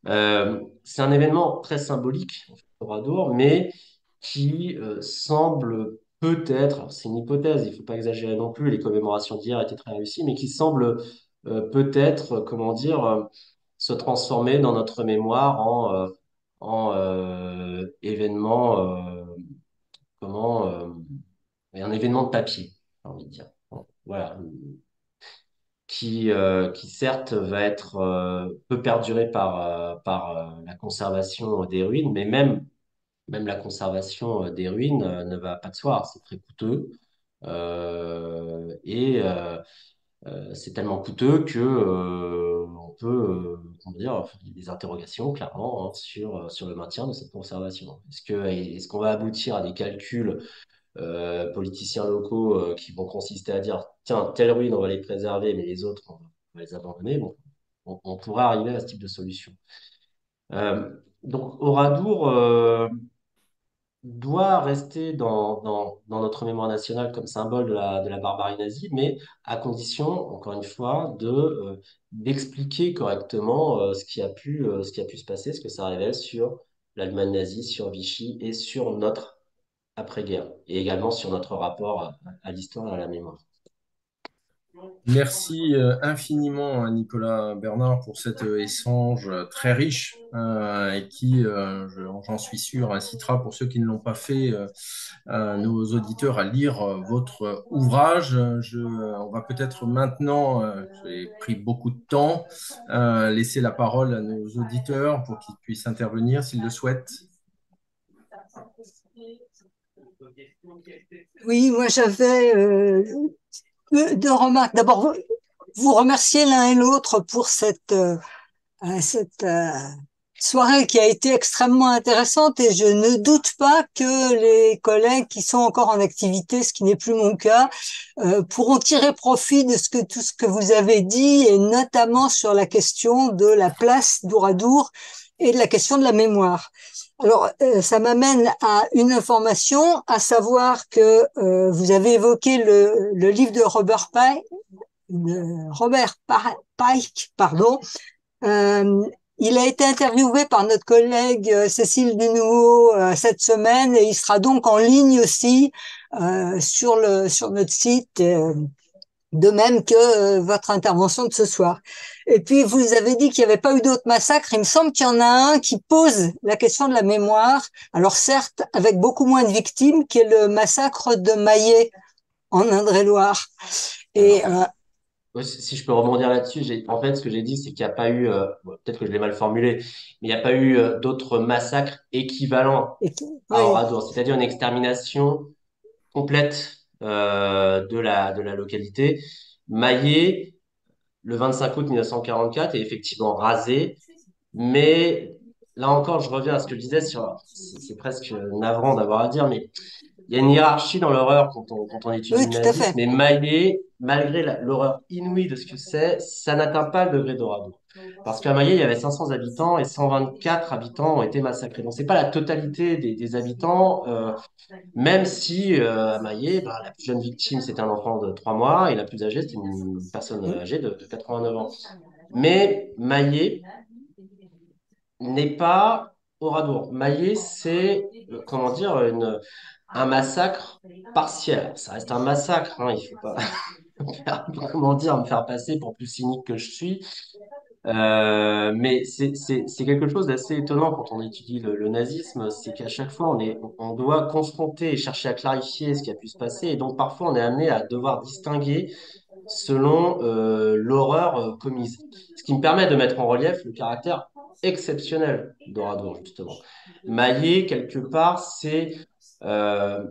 C'est un événement très symbolique, en fait, Oradour, mais qui semble peut-être, alors c'est une hypothèse, il ne faut pas exagérer non plus, les commémorations d'hier étaient très réussies, mais qui semble peut-être, comment dire, se transformer dans notre mémoire en événement, comment, un événement de papier, j'ai envie de dire. Bon, voilà, qui certes va être peut perdurer par la conservation des ruines, mais même la conservation des ruines ne va pas de soi, c'est très coûteux. Et c'est tellement coûteux que on peut, comment dire, il y a des interrogations clairement sur le maintien de cette conservation. Est-ce qu'on va aboutir à des calculs politiciens locaux qui vont consister à dire, tiens, telle ruine, on va les préserver, mais les autres, on va les abandonner. Bon, on pourra arriver à ce type de solution. Donc, Oradour doit rester dans notre mémoire nationale comme symbole de la barbarie nazie, mais à condition, encore une fois, d'expliquer correctement ce qui a pu se passer, ce que ça révèle sur l'Allemagne nazie, sur Vichy et sur notre après-guerre, et également sur notre rapport à l'histoire et à la mémoire. Merci infiniment à Nicolas Bernard pour cet échange très riche et qui, j'en suis sûr, incitera pour ceux qui ne l'ont pas fait, nos auditeurs à lire votre ouvrage. On va peut-être maintenant, j'ai pris beaucoup de temps, laisser la parole à nos auditeurs pour qu'ils puissent intervenir s'ils le souhaitent. Oui, moi j'avais deux remarques. D'abord, vous remercier l'un et l'autre pour cette soirée qui a été extrêmement intéressante et je ne doute pas que les collègues qui sont encore en activité, ce qui n'est plus mon cas, pourront tirer profit de tout ce que vous avez dit et notamment sur la question de la place d'Ouradour et de la question de la mémoire. Alors, ça m'amène à une information, à savoir que vous avez évoqué le livre de Robert Pike, pardon. Euh, il a été interviewé par notre collègue Cécile Dunouot cette semaine et il sera donc en ligne aussi sur notre site. De même que votre intervention de ce soir. Et puis, vous avez dit qu'il n'y avait pas eu d'autres massacres. Il me semble qu'il y en a un qui pose la question de la mémoire. Alors certes, avec beaucoup moins de victimes, qui est le massacre de Maillet en Indre-et-Loire. Et Alors, ouais, si je peux rebondir là-dessus, en fait, ce que j'ai dit, c'est qu'il n'y a pas eu, bon, peut-être que je l'ai mal formulé, mais il n'y a pas eu d'autres massacres équivalents à oui, Oradour, c'est-à-dire une extermination complète de la localité. Maillet, le 25 août 1944, est effectivement rasé, mais là encore, je reviens à ce que je disais c'est presque navrant d'avoir à dire, mais il y a une hiérarchie dans l'horreur quand on étudie oui, le tout à fait. nazisme, et Maillet, malgré l'horreur inouïe de ce que c'est, ça n'atteint pas le degré d'Oradour. Parce qu'à Maillet, il y avait 500 habitants et 124 habitants ont été massacrés. Donc, c'est pas la totalité des habitants, même si à Maillet, bah, la plus jeune victime, c'était un enfant de 3 mois et la plus âgée, c'était une personne âgée de 89 ans. Mais Maillet n'est pas Oradour. Maillet, c'est, comment dire, un massacre partiel. Ça reste un massacre, hein, il faut pas, comment dire, me faire passer pour plus cynique que je suis. Mais c'est quelque chose d'assez étonnant quand on étudie le nazisme, c'est qu'à chaque fois on doit confronter et chercher à clarifier ce qui a pu se passer, et donc parfois on est amené à devoir distinguer selon l'horreur commise. Ce qui me permet de mettre en relief le caractère exceptionnel d'Oradour, justement. Maillet, quelque part, euh,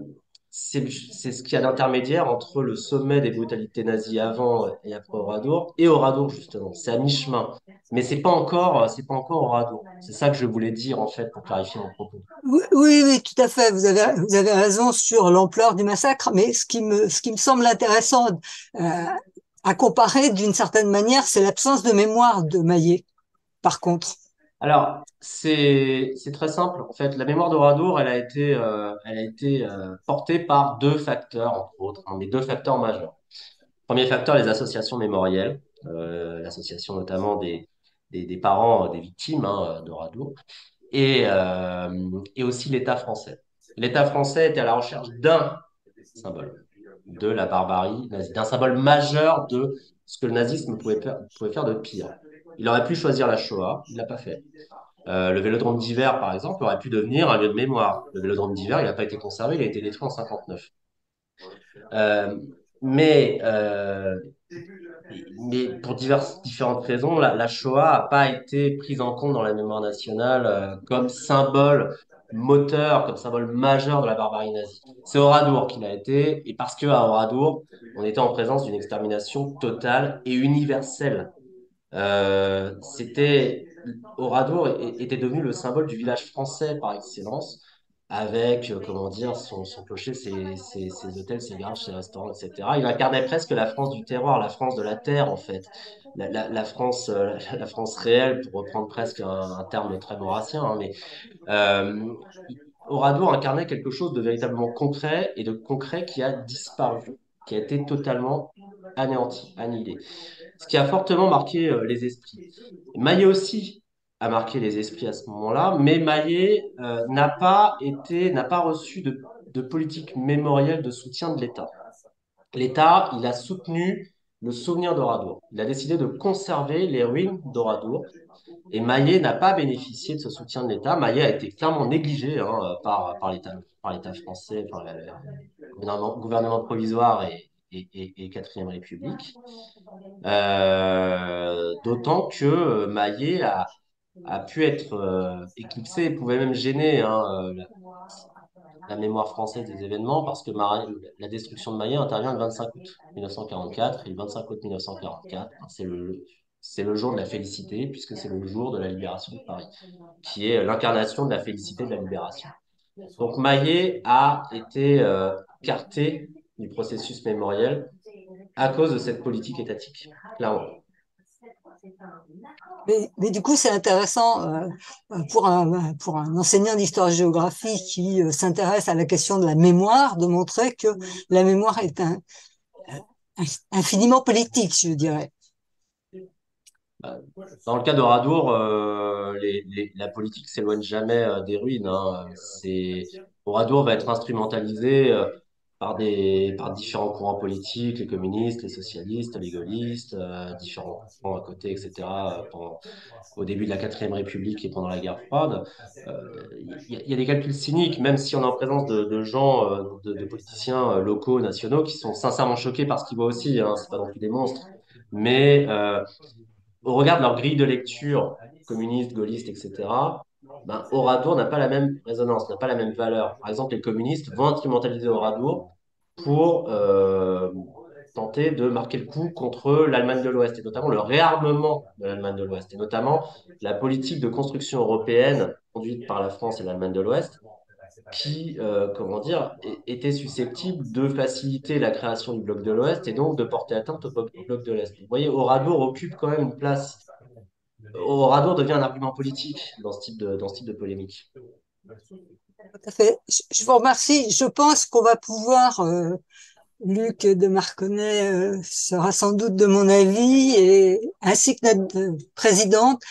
c'est ce qu'il y a d'intermédiaire entre le sommet des brutalités nazies avant et après Oradour et Oradour, justement. C'est à mi-chemin. Mais c'est pas encore Oradour. C'est ça que je voulais dire, en fait, pour clarifier mon propos. Oui, oui, oui, tout à fait. Vous avez raison sur l'ampleur du massacre, mais ce qui me semble intéressant euh, à comparer d'une certaine manière, c'est l'absence de mémoire de Maillet, par contre. Alors, c'est très simple. En fait, la mémoire d'Oradour, elle a été portée par deux facteurs, entre autres, hein, mais deux facteurs majeurs. Premier facteur, les associations mémorielles, l'association notamment des parents des victimes hein, d'Oradour, et aussi l'État français. L'État français était à la recherche d'un symbole de la barbarie nazie, d'un symbole majeur de ce que le nazisme pouvait faire de pire. Il aurait pu choisir la Shoah, il l'a pas fait. Le vélodrome d'hiver, par exemple, aurait pu devenir un lieu de mémoire. Le vélodrome d'hiver, il n'a pas été conservé, il a été détruit en 59. Euh, mais, euh, mais pour différentes raisons, la Shoah n'a pas été prise en compte dans la mémoire nationale comme symbole moteur, comme symbole majeur de la barbarie nazie. C'est Oradour qui l'a été, et parce qu'à Oradour, on était en présence d'une extermination totale et universelle. C'était Oradour était devenu le symbole du village français par excellence, avec comment dire son clocher, ses hôtels, ses garages, ses restaurants, etc. Il incarnait presque la France du terroir, la France de la terre en fait, la France, la France réelle pour reprendre presque un terme très maurassien, hein, mais euh, Oradour incarnait quelque chose de véritablement concret et de concret qui a disparu, qui a été totalement anéanti, annihilé. Ce qui a fortement marqué les esprits. Maillet aussi a marqué les esprits à ce moment-là, mais Maillet n'a pas reçu de politique mémorielle de soutien de l'État. L'État, il a soutenu le souvenir d'Oradour. Il a décidé de conserver les ruines d'Oradour. Et Maillet n'a pas bénéficié de ce soutien de l'État. Maillet a été clairement négligé par l'État français, par le gouvernement provisoire et Quatrième République. D'autant que Maillet a pu être éclipsé, pouvait même gêner la mémoire française des événements, parce que la destruction de Maillet intervient le 25 août 1944, et le 25 août 1944, c'est le jour de la félicité, puisque c'est le jour de la libération de Paris, qui est l'incarnation de la félicité de la libération. Donc Maillet a été écarté du processus mémoriel à cause de cette politique étatique, clairement. Mais du coup, c'est intéressant pour un enseignant d'histoire-géographie qui s'intéresse à la question de la mémoire, de montrer que la mémoire est infiniment politique, je dirais. Dans le cas d'Oradour, la politique s'éloigne jamais des ruines. Oradour va être instrumentalisé par différents courants politiques, les communistes, les socialistes, les gaullistes, différents courants à côté, etc., au début de la Quatrième République et pendant la guerre froide. Il y a des calculs cyniques, même si on est en présence de gens, de politiciens locaux, nationaux, qui sont sincèrement choqués par ce qu'ils voient aussi. C'est pas non plus des monstres. Mais au regard de leur grille de lecture, communiste, gaulliste, etc., Oradour n'a pas la même résonance, n'a pas la même valeur. Par exemple, les communistes vont instrumentaliser Oradour pour tenter de marquer le coup contre l'Allemagne de l'Ouest, et notamment le réarmement de l'Allemagne de l'Ouest, et notamment la politique de construction européenne conduite par la France et l'Allemagne de l'Ouest, qui, était susceptible de faciliter la création du bloc de l'Ouest et donc de porter atteinte au bloc de l'Est. Vous voyez, Oradour occupe quand même une place. Oradour devient un argument politique dans ce type de polémique. Tout à fait. Je vous remercie. Je pense qu'on va pouvoir, Luc de Marconnet sera sans doute de mon avis, et ainsi que notre présidente,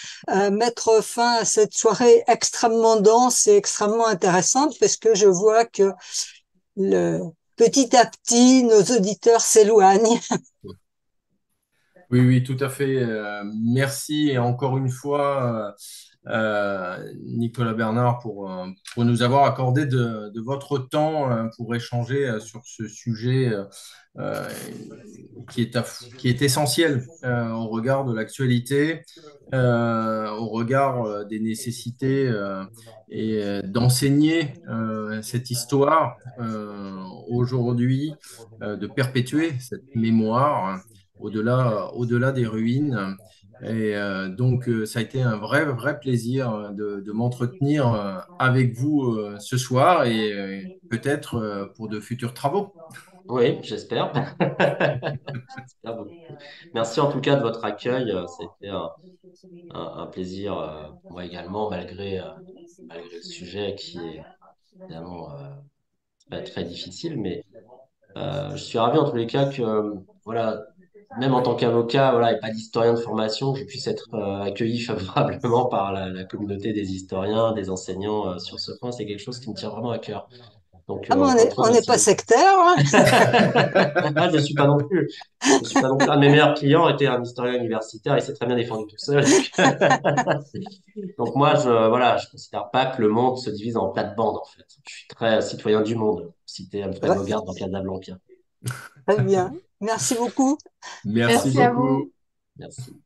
mettre fin à cette soirée extrêmement dense et extrêmement intéressante, parce que je vois que petit à petit, nos auditeurs s'éloignent. Oui, oui, tout à fait. Merci et encore une fois, Nicolas Bernard, pour nous avoir accordé de votre temps pour échanger sur ce sujet euh, qui est essentiel au regard de l'actualité, au regard des nécessités d'enseigner cette histoire aujourd'hui, de perpétuer cette mémoire au-delà des ruines. Et donc, ça a été un vrai plaisir de m'entretenir avec vous ce soir et peut-être pour de futurs travaux. Oui, j'espère. J'espère beaucoup. Merci en tout cas de votre accueil. C'était un plaisir pour moi également, malgré le sujet qui est évidemment très, très difficile. Mais je suis ravi en tous les cas que, voilà, même en tant qu'avocat, voilà, et pas d'historien de formation, que je puisse être accueilli favorablement par la communauté des historiens, des enseignants sur ce point. C'est quelque chose qui me tient vraiment à cœur. Donc, Ah, mais encore une fois, on n'est merci pas beaucoup. sectaire, hein. Ah, je ne suis pas non plus. Je suis pas non plus. Un de mes meilleurs clients était un historien universitaire, il s'est très bien défendu tout seul. Donc moi, je considère pas que le monde se divise en plates-bandes, en fait. Je suis très citoyen du monde, cité Humphrey Ouais, Bogart dans Casablanca. très bien. Merci beaucoup. Merci Merci à beaucoup. vous. Merci.